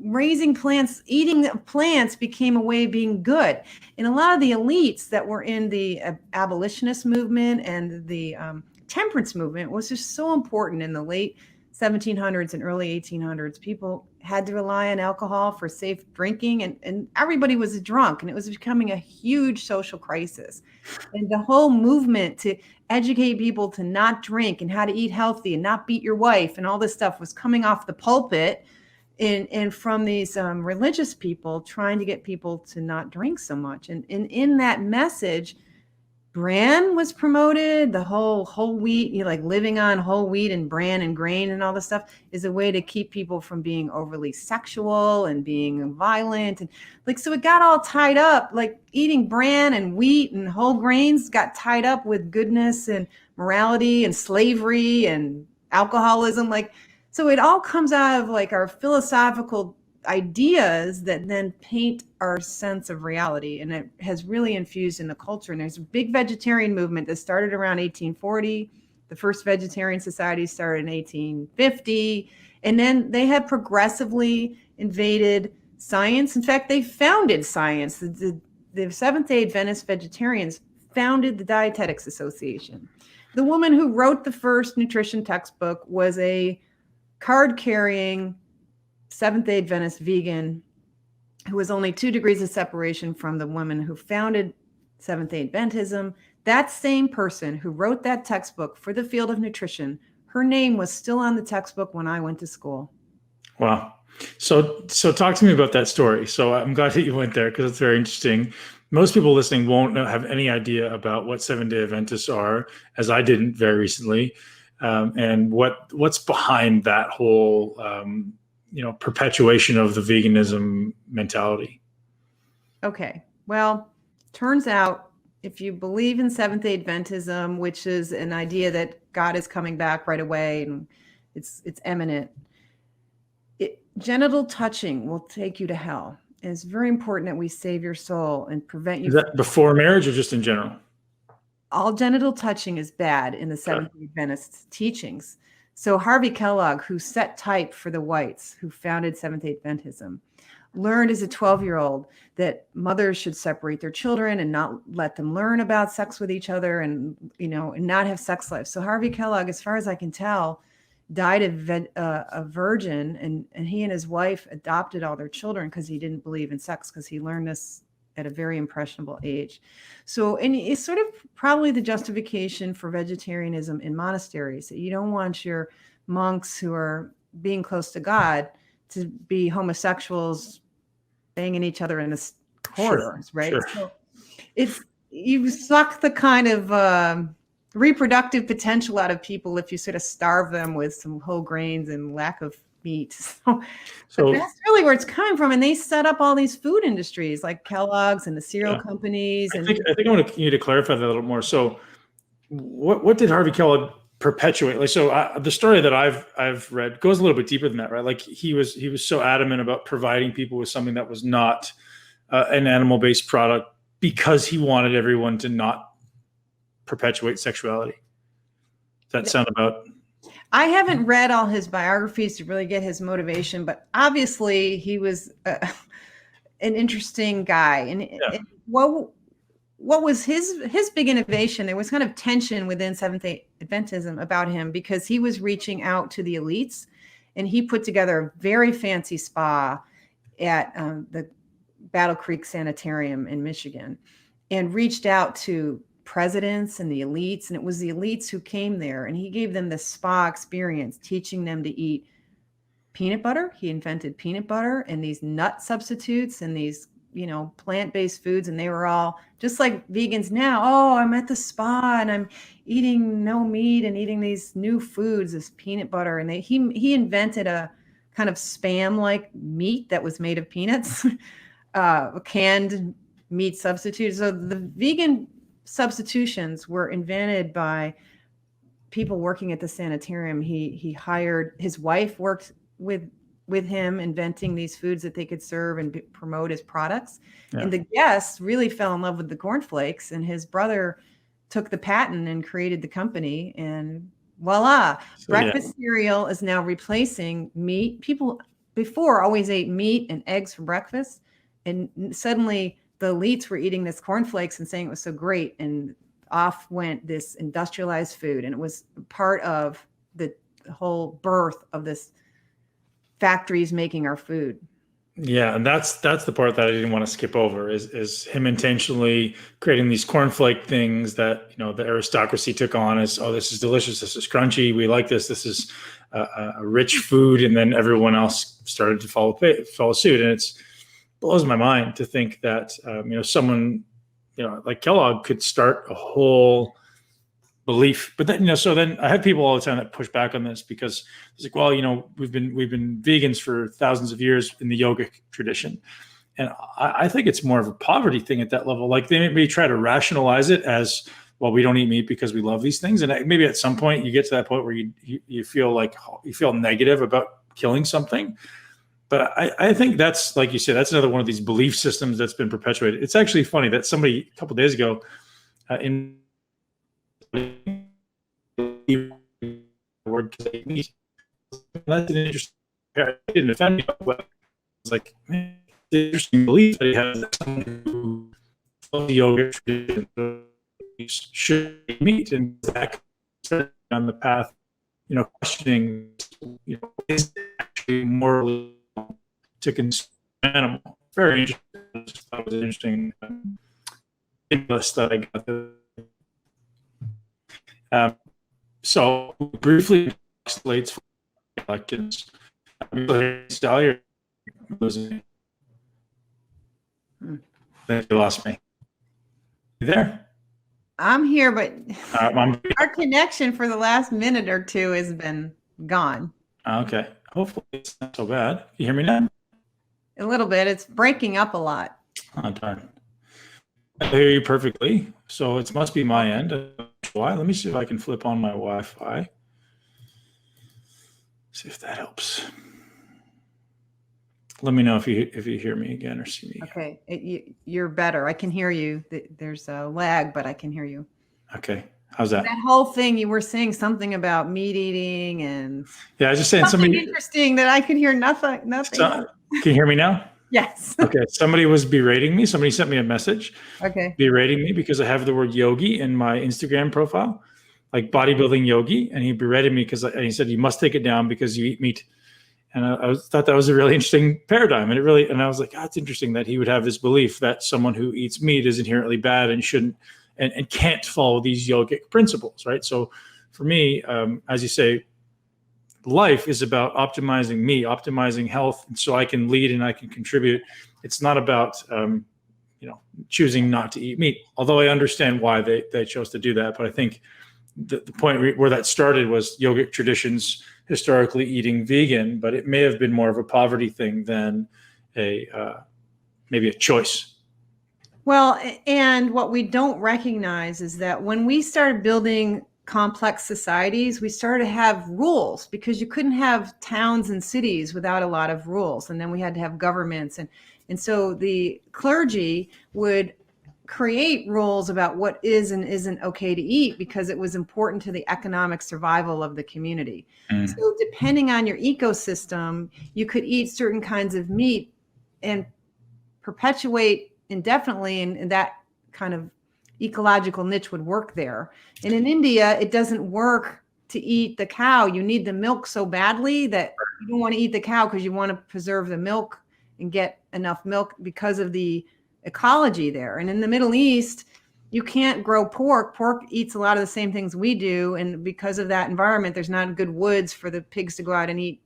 raising plants. Eating plants became a way of being good. And a lot of the elites that were in the abolitionist movement and the temperance movement was just so important in the late 1700s and early 1800s. People had to rely on alcohol for safe drinking, and everybody was drunk, and it was becoming a huge social crisis. And the whole movement to educate people to not drink and how to eat healthy and not beat your wife and all this stuff was coming off the pulpit and from these religious people trying to get people to not drink so much. And in that message, bran was promoted. The whole wheat, living on whole wheat and bran and grain and all this stuff is a way to keep people from being overly sexual and being violent. And so it got all tied up, eating bran and wheat and whole grains got tied up with goodness and morality and slavery and alcoholism. So it all comes out of our philosophical ideas that then paint our sense of reality. And it has really infused in the culture. And there's a big vegetarian movement that started around 1840. The first vegetarian society started in 1850. And then they have progressively invaded science. In fact, they founded science. The Seventh Day Adventist vegetarians founded the Dietetics Association. The woman who wrote the first nutrition textbook was a card-carrying Seventh Day Adventist vegan who was only 2 degrees of separation from the woman who founded Seventh Day Adventism. That same person who wrote that textbook for the field of nutrition, her name was still on the textbook when I went to school. Wow. So talk to me about that story. So I'm glad that you went there because it's very interesting. Most people listening won't have any idea about what Seventh-day Adventists are, as I didn't very recently, and what's behind that whole perpetuation of the veganism mentality. Okay. Well, turns out if you believe in Seventh-day Adventism, which is an idea that God is coming back right away and it's imminent, genital touching will take you to hell. And it's very important that we save your soul and prevent you. Is that before marriage or just in general? All genital touching is bad in the Seventh-day Adventist teachings. So Harvey Kellogg, who set type for the whites, who founded Seventh-day Adventism, learned as a 12-year-old that mothers should separate their children and not let them learn about sex with each other and not have sex lives. So Harvey Kellogg, as far as I can tell, died a virgin, and he and his wife adopted all their children because he didn't believe in sex, because he learned this at a very impressionable age. So, and it's sort of probably the justification for vegetarianism in monasteries, that you don't want your monks who are being close to God to be homosexuals banging each other in the corridors, right? Sure. So you suck the kind of reproductive potential out of people if you sort of starve them with some whole grains and lack of meat. So that's really where it's coming from. And they set up all these food industries like Kellogg's and the cereal companies. I think I want you to clarify that a little more. So what did Harvey Kellogg perpetuate? Like, so the story that I've read goes a little bit deeper than that, right? Like he was so adamant about providing people with something that was not an animal-based product because he wanted everyone to not perpetuate sexuality. Does that sound about? I haven't read all his biographies to really get his motivation, but obviously he was an interesting guy. And what was his big innovation? There was kind of tension within Seventh-day Adventism about him because he was reaching out to the elites, and he put together a very fancy spa at the Battle Creek Sanitarium in Michigan and reached out to presidents and the elites. And it was the elites who came there, and he gave them the spa experience, teaching them to eat peanut butter. He invented peanut butter and these nut substitutes and these, plant-based foods. And they were all just like vegans now. Oh, I'm at the spa and I'm eating no meat and eating these new foods, this peanut butter. And he invented a kind of spam-like meat that was made of peanuts, a canned meat substitute. So the vegan substitutions were invented by people working at the sanitarium. He hired, his wife worked with him, inventing these foods that they could serve and promote as products. Yeah. And the guests really fell in love with the cornflakes, and his brother took the patent and created the company, and voila, breakfast cereal is now replacing meat. People before always ate meat and eggs for breakfast, and suddenly the elites were eating this cornflakes and saying it was so great, and off went this industrialized food. And it was part of the whole birth of this factories making our food. Yeah, and that's the part that I didn't want to skip over is him intentionally creating these cornflake things that the aristocracy took on as, oh, this is delicious, this is crunchy, we like this is a rich food, and then everyone else started to follow suit. And it blows my mind to think that someone like Kellogg could start a whole belief. But then so then I have people all the time that push back on this because it's like, well, we've been vegans for thousands of years in the yogic tradition, and I think it's more of a poverty thing at that level. Like they may try to rationalize it as, well, we don't eat meat because we love these things, and maybe at some point you get to that point where you feel like you feel negative about killing something. But I think that's, like you said, that's another one of these belief systems that's been perpetuated. It's actually funny that somebody a couple of days ago in word, that's an interesting. It didn't offend me, but it's like, man, it's an interesting belief that he has that someone who follows the yoga tradition should eat meat, and that on the path, questioning, is it actually morally to consume an animal. Very interesting. That was an interesting list that I got. So briefly, oxalates, lectins. Sally, you lost me. You there? I'm here, but our connection for the last minute or two has been gone. Okay. Hopefully it's not so bad. Can you hear me now? A little bit. It's breaking up a lot. Oh, darn. I hear you perfectly. So it must be my end. Why? Let me see if I can flip on my Wi-Fi. See if that helps. Let me know if you hear me again or see me again. Okay. You're better. I can hear you. There's a lag, but I can hear you. Okay. How's that? That whole thing, you were saying something about meat eating and yeah, I was just saying something interesting that I could hear nothing. Can you hear me now? Yes. Okay. Somebody was berating me. Somebody sent me a message. Okay. Berating me because I have the word yogi in my Instagram profile, like bodybuilding yogi, and he berated me because he said you must take it down because you eat meat. And I thought that was a really interesting paradigm, and I was like, it's interesting that he would have this belief that someone who eats meat is inherently bad and shouldn't and can't follow these yogic principles, right? So for me, as you say, life is about optimizing me, optimizing health, and so I can lead and I can contribute. It's not about choosing not to eat meat, although I understand why they chose to do that. But I think the point where that started was yogic traditions historically eating vegan, but it may have been more of a poverty thing than maybe a choice. Well, and what we don't recognize is that when we started building complex societies, we started to have rules because you couldn't have towns and cities without a lot of rules. And then we had to have governments. And so the clergy would create rules about what is and isn't okay to eat because it was important to the economic survival of the community. So depending on your ecosystem, you could eat certain kinds of meat and perpetuate indefinitely, and that kind of ecological niche would work there. And in India, it doesn't work to eat the cow. You need the milk so badly that you don't want to eat the cow because you want to preserve the milk and get enough milk because of the ecology there. And in the Middle East, you can't grow pork. Pork eats a lot of the same things we do. And because of that environment, there's not good woods for the pigs to go out and eat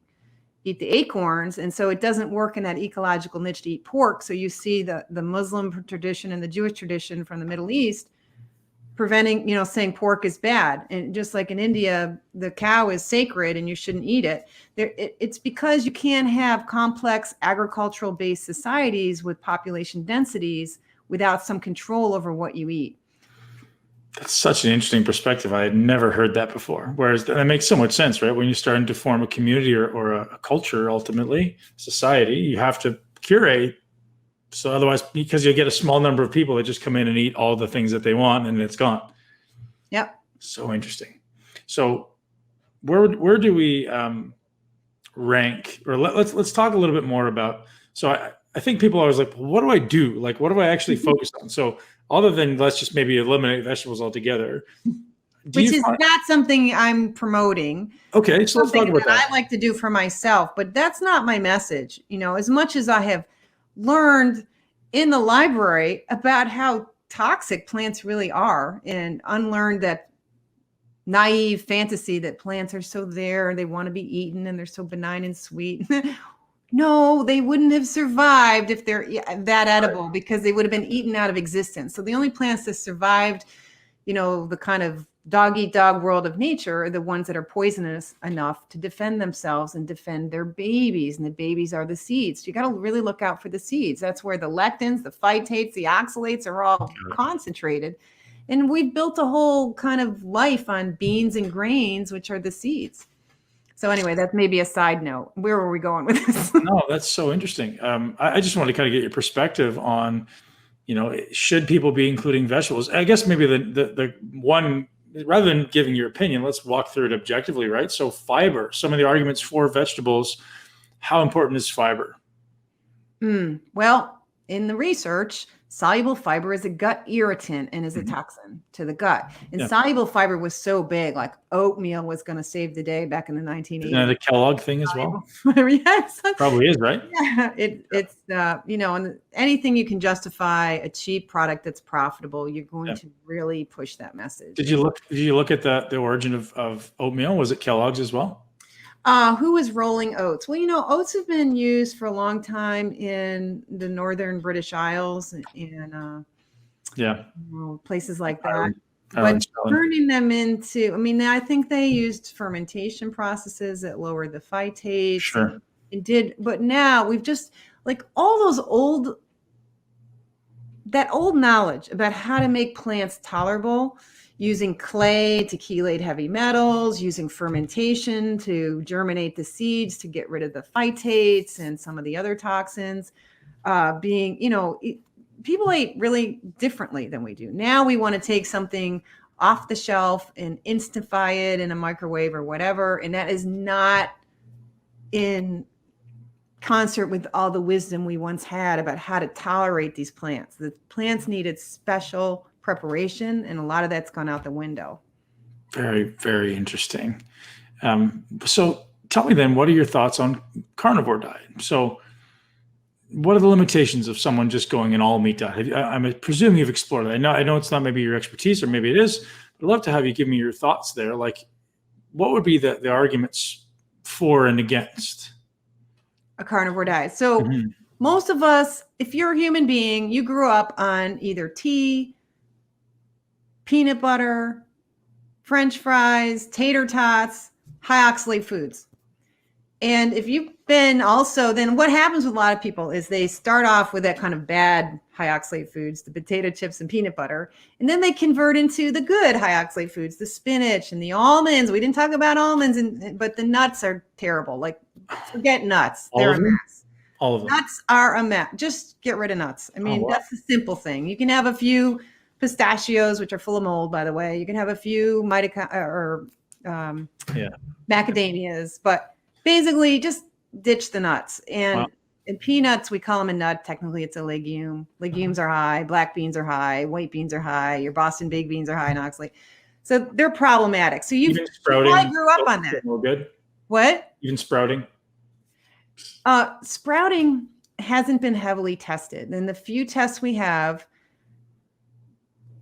the acorns. And so it doesn't work in that ecological niche to eat pork. So you see the Muslim tradition and the Jewish tradition from the Middle East preventing, saying pork is bad. And just like in India, the cow is sacred and you shouldn't eat it. It's because you can't have complex agricultural based societies with population densities without some control over what you eat. That's such an interesting perspective. I had never heard that before. Whereas that makes so much sense, right? When you're starting to form a community or a culture, ultimately, society, you have to curate. So otherwise, because you get a small number of people that just come in and eat all the things that they want and it's gone. Yep. So interesting. So where do we rank? Or let's talk a little bit more about. So I think people are always like, well, what do I do? Like, what do I actually focus on? So other than let's just maybe eliminate vegetables altogether. Which is not something I'm promoting. Okay, so let's talk about that. I like to do for myself, but that's not my message. As much as I have learned in the library about how toxic plants really are and unlearned that naive fantasy that plants are so there and they want to be eaten and they're so benign and sweet. No, they wouldn't have survived if they're that edible because they would have been eaten out of existence. So the only plants that survived, the kind of dog eat dog world of nature are the ones that are poisonous enough to defend themselves and defend their babies. And the babies are the seeds. You got to really look out for the seeds. That's where the lectins, the phytates, the oxalates are all concentrated. And we've built a whole kind of life on beans and grains, which are the seeds. So anyway, that's maybe a side note. Where were we going with this? No, that's so interesting. I just wanted to kind of get your perspective on, should people be including vegetables? I guess maybe the one, rather than giving your opinion, let's walk through it objectively, right? So fiber, some of the arguments for vegetables, how important is fiber? Well, in the research, soluble fiber is a gut irritant and is a toxin to the gut. And soluble fiber was so big, like oatmeal was going to save the day back in the 1980s. Isn't that the Kellogg thing as well? Yes. Probably is, right? Yeah, it's and anything you can justify a cheap product that's profitable, you're going to really push that message. Did you look at the origin of oatmeal? Was it Kellogg's as well? Who was rolling oats? Well, oats have been used for a long time in the northern British Isles and places like that. But turning them into, I think they used fermentation processes that lowered the phytates. Sure. But now we've just like all those old knowledge about how to make plants tolerable, using clay to chelate heavy metals, using fermentation to germinate the seeds to get rid of the phytates and some of the other toxins. People ate really differently than we do. Now we want to take something off the shelf and instant-fy it in a microwave or whatever, and that is not in concert with all the wisdom we once had about how to tolerate these plants. The plants needed special preparation, and a lot of that's gone out the window. Very, very interesting. So tell me then, what are your thoughts on carnivore diet? So what are the limitations of someone just going an all meat diet? I'm presuming you've explored that. I know it's not maybe your expertise, or maybe it is, but I'd love to have you give me your thoughts there. Like, what would be the arguments for and against a carnivore diet? So most of us, if you're a human being, you grew up on either tea, peanut butter, French fries, tater tots, high oxalate foods. And if you've been also, then what happens with a lot of people is they start off with that kind of bad high oxalate foods, the potato chips and peanut butter, and then they convert into the good high oxalate foods, the spinach and the almonds. We didn't talk about almonds, but the nuts are terrible. Like, forget nuts. They're a mess. All of them. Nuts are a mess. Just get rid of nuts. That's the simple thing. You can have a few pistachios, which are full of mold, by the way. You can have a few macadamias, but basically just ditch the nuts. And peanuts, we call them a nut. Technically, it's a legume. Legumes are high. Black beans are high. White beans are high. Your Boston baked beans are high in oxalate. So they're problematic. So you probably grew up on that. Good. What? Even sprouting? Sprouting hasn't been heavily tested. And the few tests we have,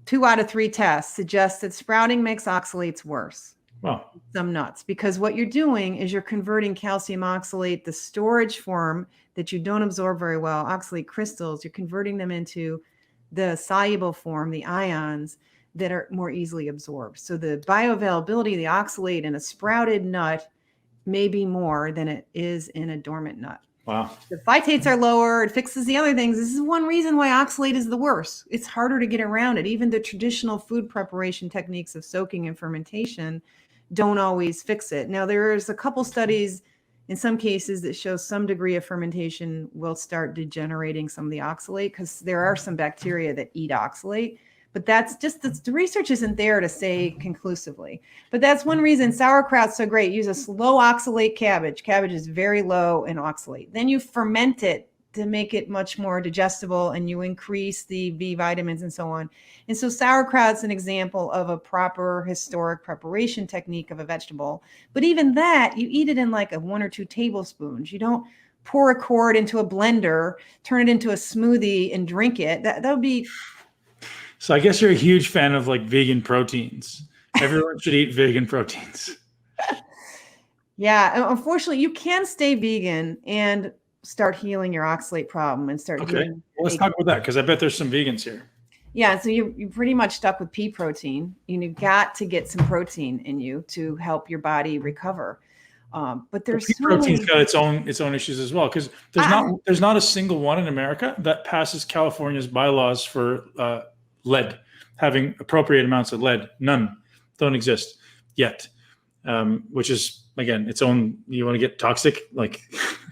2 out of 3 tests suggest that sprouting makes oxalates worse. Wow. Some nuts, because what you're doing is you're converting calcium oxalate, the storage form that you don't absorb very well, oxalate crystals, you're converting them into the soluble form, the ions that are more easily absorbed. So the bioavailability of the oxalate in a sprouted nut may be more than it is in a dormant nut. Wow. The phytates are lower. It fixes the other things. This is one reason why oxalate is the worst. It's harder to get around it. Even the traditional food preparation techniques of soaking and fermentation don't always fix it. Now, there's a couple studies in some cases that show some degree of fermentation will start degenerating some of the oxalate, because there are some bacteria that eat oxalate. But that's just, the research isn't there to say conclusively. But that's one reason sauerkraut's so great. Use a low oxalate cabbage. Cabbage is very low in oxalate. Then you ferment it to make it much more digestible, and you increase the B vitamins and so on. And so sauerkraut's an example of a proper historic preparation technique of a vegetable. But even that, you eat it in like 1 or 2 tablespoons. You don't pour a quart into a blender, turn it into a smoothie and drink it. That would be... So I guess you're a huge fan of like vegan proteins. Everyone should eat vegan proteins. Yeah. Unfortunately, you can stay vegan and start healing your oxalate problem and start healing. Well, let's talk about that, because I bet there's some vegans here. Yeah. So you're pretty much stuck with pea protein. You've got to get some protein in you to help your body recover. But there's pea protein's got its own issues as well, because there's not a single one in America that passes California's bylaws for lead, having appropriate amounts of lead. None. Don't exist yet. which is, again, its own, you want to get toxic, like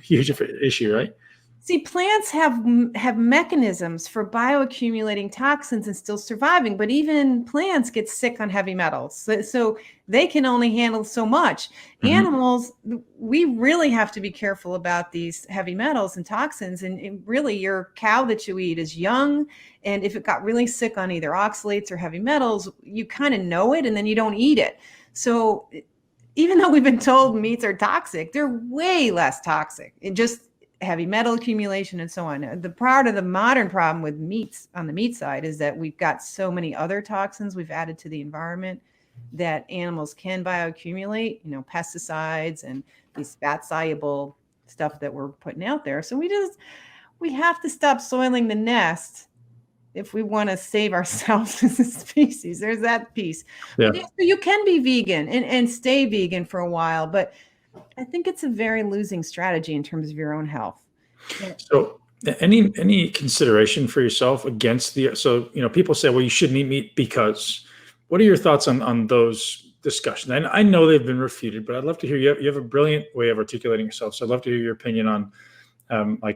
huge issue, right? See, plants have mechanisms for bioaccumulating toxins and still surviving, but even plants get sick on heavy metals. So they can only handle so much. Animals, we really have to be careful about these heavy metals and toxins. And really, your cow that you eat is young. And if it got really sick on either oxalates or heavy metals, you kind of know it and then you don't eat it. So even though we've been told meats are toxic, they're way less toxic. It just heavy metal accumulation and so on. The part of the modern problem with meats on the meat side is that we've got so many other toxins we've added to the environment that animals can bioaccumulate, pesticides and these fat soluble stuff that we're putting out there. So we have to stop soiling the nest if we want to save ourselves as a species. There's that piece. Yeah. So you can be vegan and stay vegan for a while, but I think it's a very losing strategy in terms of your own health. So any consideration for yourself against people say, well, you shouldn't eat meat because. What are your thoughts on those discussions? And I know they've been refuted, but I'd love to hear you have a brilliant way of articulating yourself. So I'd love to hear your opinion on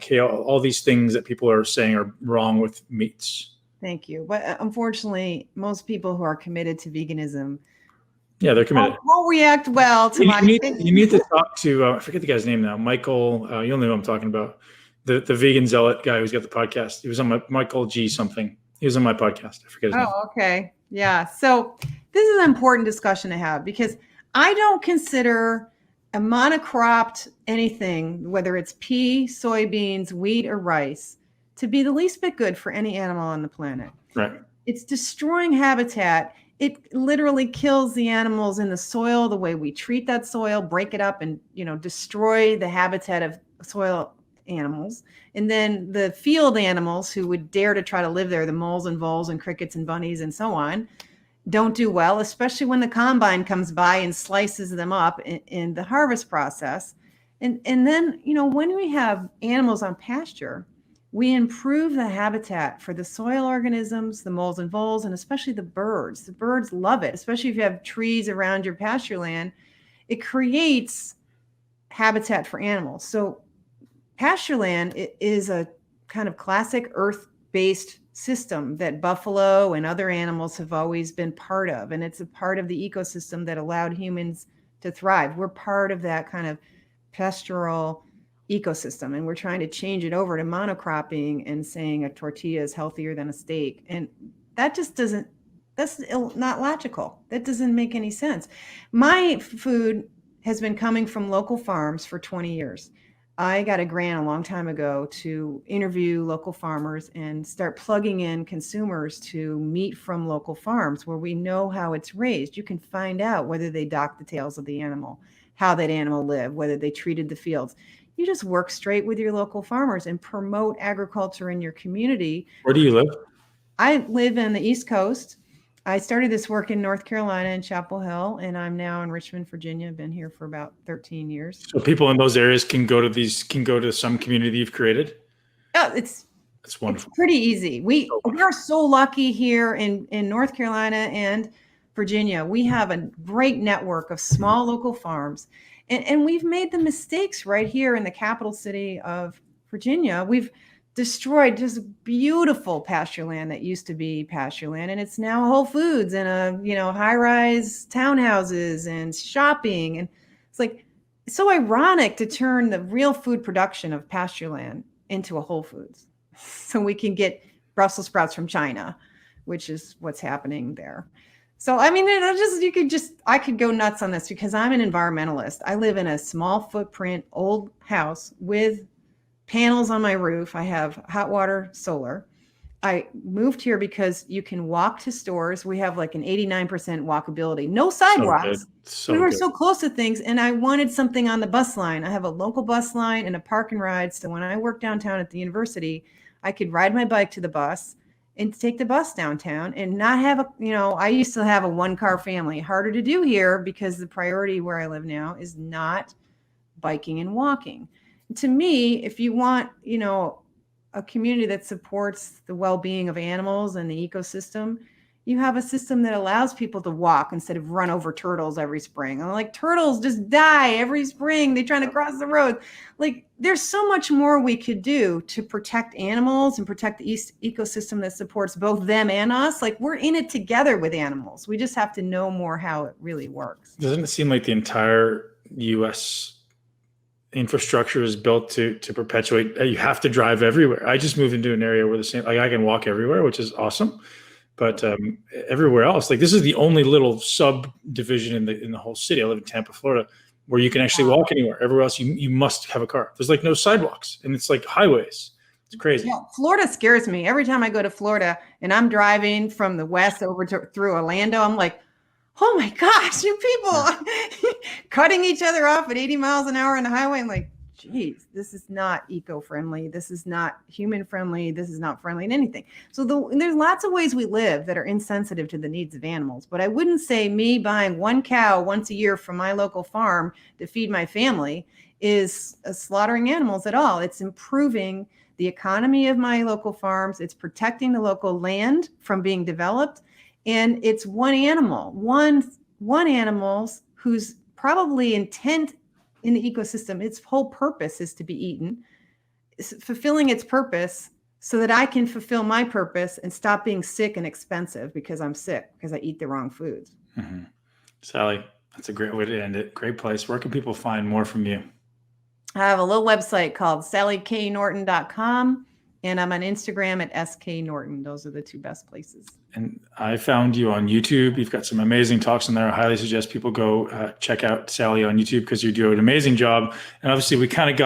hey, all these things that people are saying are wrong with meats. Thank you. But unfortunately, most people who are committed to veganism, they're committed, won't react well to you need to talk to I forget the guy's name now, Michael. You'll know who I'm talking about, the vegan zealot guy who's got the podcast. He was on Michael G something. He was on my podcast. I forget his name. Okay. Yeah. So this is an important discussion to have because I don't consider a monocropped anything, whether it's pea, soybeans, wheat, or rice, to be the least bit good for any animal on the planet. Right. It's destroying habitat. It literally kills the animals in the soil, the way we treat that soil, break it up and, destroy the habitat of soil animals. And then the field animals who would dare to try to live there, the moles and voles and crickets and bunnies and so on, don't do well, especially when the combine comes by and slices them up in the harvest process. And then, when we have animals on pasture, we improve the habitat for the soil organisms, the moles and voles, and especially the birds. The birds love it, especially if you have trees around your pasture land. It creates habitat for animals. So pasture land is a kind of classic earth-based system that buffalo and other animals have always been part of. And it's a part of the ecosystem that allowed humans to thrive. We're part of that kind of pastoral ecosystem, and we're trying to change it over to monocropping and saying a tortilla is healthier than a steak. And that just that's not logical. That doesn't make any sense. My food has been coming from local farms for 20 years. I got a grant a long time ago to interview local farmers and start plugging in consumers to meat from local farms where we know how it's raised. You can find out whether they docked the tails of the animal, how that animal lived, whether they treated the fields. You just work straight with your local farmers and promote agriculture in your community. Where do you live? I live in the East Coast. I started this work in North Carolina in Chapel Hill, and I'm now in Richmond, Virginia. I've been here for about 13 years. So people in those areas can go to some community you've created? Oh, it's wonderful. It's pretty easy. We are so lucky here in North Carolina and Virginia. We have a great network of small local farms, and we've made the mistakes right here in the capital city of Virginia. We've destroyed just beautiful pasture land that used to be pasture land, and it's now Whole Foods and high-rise townhouses and shopping. And it's so ironic to turn the real food production of pasture land into a Whole Foods, so we can get Brussels sprouts from China, which is what's happening there. So I mean, I could go nuts on this because I'm an environmentalist. I live in a small footprint old house with panels on my roof. I have hot water, solar. I moved here because you can walk to stores. We have like an 89% walkability, no sidewalks. We were so close to things, and I wanted something on the bus line. I have a local bus line and a park and ride. So when I worked downtown at the university, I could ride my bike to the bus and take the bus downtown and not have I used to have a one-car family. Harder to do here because the priority where I live now is not biking and walking. To me, if you want, a community that supports the well-being of animals and the ecosystem, you have a system that allows people to walk instead of run over turtles every spring. I'm like, turtles just die every spring. They're trying to cross the road. Like, there's so much more we could do to protect animals and protect the ecosystem that supports both them and us. Like, we're in it together with animals. We just have to know more how it really works. Doesn't it seem like the entire U.S. infrastructure is built to perpetuate? You have to drive everywhere. I just moved into an area where I can walk everywhere, which is awesome. But everywhere else, like, this is the only little subdivision in the whole city. I live in Tampa, Florida, where you can actually walk anywhere. Everywhere else, you must have a car. There's like no sidewalks, and it's like highways. It's crazy. Yeah, Florida scares me. Every time I go to Florida and I'm driving from the west over through Orlando, I'm like, oh my gosh, you people cutting each other off at 80 miles an hour on the highway. I'm like, geez, this is not eco-friendly. This is not human-friendly. This is not friendly in anything. So there's lots of ways we live that are insensitive to the needs of animals. But I wouldn't say me buying one cow once a year from my local farm to feed my family is slaughtering animals at all. It's improving the economy of my local farms. It's protecting the local land from being developed. And it's one animal's whose probably intent in the ecosystem, its whole purpose is to be eaten, it's fulfilling its purpose so that I can fulfill my purpose and stop being sick and expensive because I'm sick because I eat the wrong foods. Mm-hmm. Sally, that's a great way to end it. Great place. Where can people find more from you? I have a little website called sallyknorton.com, and I'm on Instagram at sknorton. Those are the two best places. And I found you on YouTube. You've got some amazing talks in there. I highly suggest people go check out Sally on YouTube because you do an amazing job. And obviously, we kind of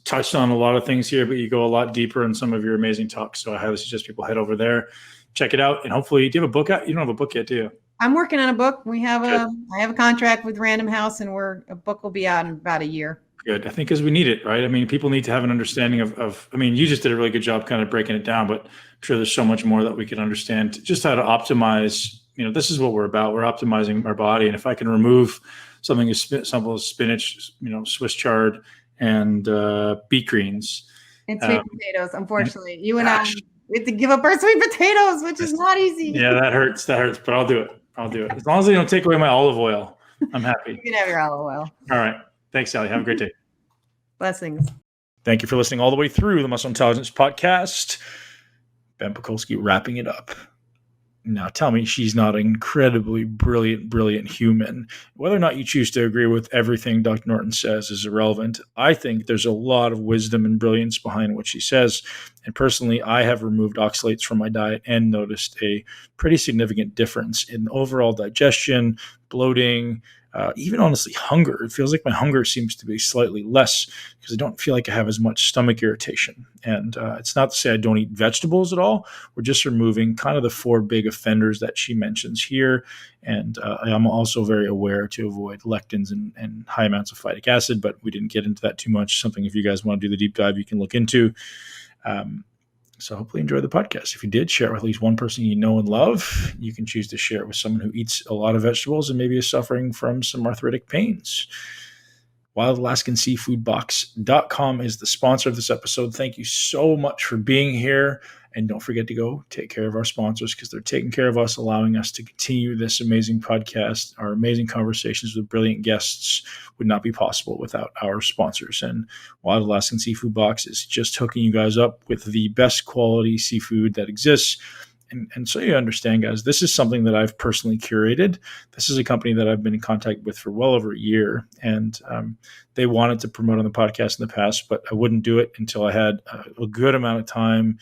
touched on a lot of things here, but you go a lot deeper in some of your amazing talks. So I highly suggest people head over there, check it out. And hopefully, do you have a book out? You don't have a book yet, do you? I'm working on a book. I have a contract with Random House, and a book will be out in about a year. Good. I think because we need it, right? I mean, people need to have an understanding of, I mean, you just did a really good job kind of breaking it down, but I'm sure there's so much more that we can understand just how to optimize. This is what we're about. We're optimizing our body. And if I can remove something as simple as spinach, Swiss chard and beet greens. And sweet potatoes, unfortunately. You and I have to give up our sweet potatoes, which is not easy. Yeah, that hurts, but I'll do it. As long as they don't take away my olive oil, I'm happy. You can have your olive oil. All right. Thanks, Sally. Have a great day. Blessings. Thank you for listening all the way through the Muscle Intelligence Podcast. Ben Pakulski wrapping it up. Now, tell me she's not an incredibly brilliant human. Whether or not you choose to agree with everything Dr. Norton says is irrelevant. I think there's a lot of wisdom and brilliance behind what she says. And personally, I have removed oxalates from my diet and noticed a pretty significant difference in overall digestion, bloating, even honestly hunger. It feels like my hunger seems to be slightly less because I don't feel like I have as much stomach irritation. And it's not to say I don't eat vegetables at all. We're just removing kind of the 4 big offenders that she mentions here. And I'm also very aware to avoid lectins and high amounts of phytic acid, but we didn't get into that too much. Something if you guys want to do the deep dive, you can look into. So hopefully you enjoyed the podcast. If you did, share it with at least one person you know and love. You can choose to share it with someone who eats a lot of vegetables and maybe is suffering from some arthritic pains. WildAlaskanSeafoodBox.com is the sponsor of this episode. Thank you so much for being here. And don't forget to go take care of our sponsors because they're taking care of us, allowing us to continue this amazing podcast. Our amazing conversations with brilliant guests would not be possible without our sponsors. And Wild Alaskan Seafood Box is just hooking you guys up with the best quality seafood that exists. And so you understand, guys, this is something that I've personally curated. This is a company that I've been in contact with for well over a year. And they wanted to promote on the podcast in the past, but I wouldn't do it until I had a good amount of time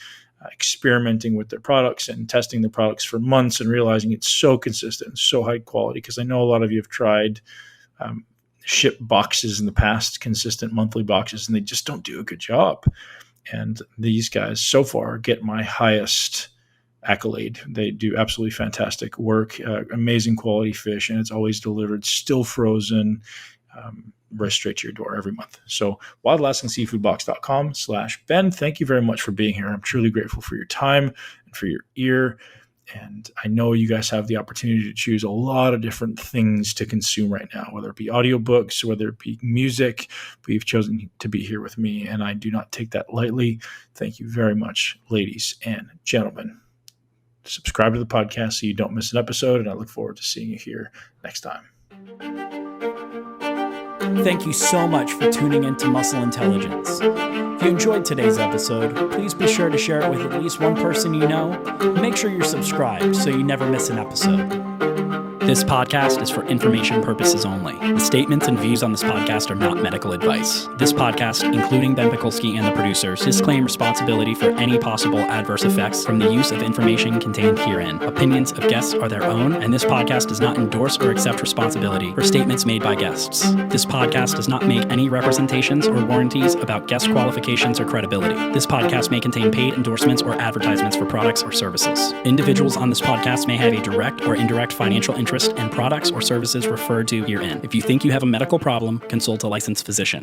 experimenting with their products and testing the products for months and realizing it's so consistent and so high quality. Because I know a lot of you have tried ship boxes in the past, consistent monthly boxes, and they just don't do a good job. And these guys so far get my highest accolade. They do absolutely fantastic work, amazing quality fish, and it's always delivered still frozen, right straight to your door every month. So WildAlaskanSeafoodBox.com/Ben. Thank you very much for being here. I'm truly grateful for your time and for your ear. And I know you guys have the opportunity to choose a lot of different things to consume right now, whether it be audiobooks, whether it be music, but you've chosen to be here with me, and I do not take that lightly. Thank you very much, ladies and gentlemen. subscribe to the podcast so you don't miss an episode, and I look forward to seeing you here next time. Thank you so much for tuning in to Muscle Intelligence. If you enjoyed today's episode, please be sure to share it with at least one person you know. Make sure you're subscribed so you never miss an episode. This podcast is for information purposes only. The statements and views on this podcast are not medical advice. This podcast, including Ben Pakulski and the producers, disclaim responsibility for any possible adverse effects from the use of information contained herein. Opinions of guests are their own, and this podcast does not endorse or accept responsibility for statements made by guests. This podcast does not make any representations or warranties about guest qualifications or credibility. This podcast may contain paid endorsements or advertisements for products or services. Individuals on this podcast may have a direct or indirect financial interest in products or services referred to herein. If you think you have a medical problem, consult a licensed physician.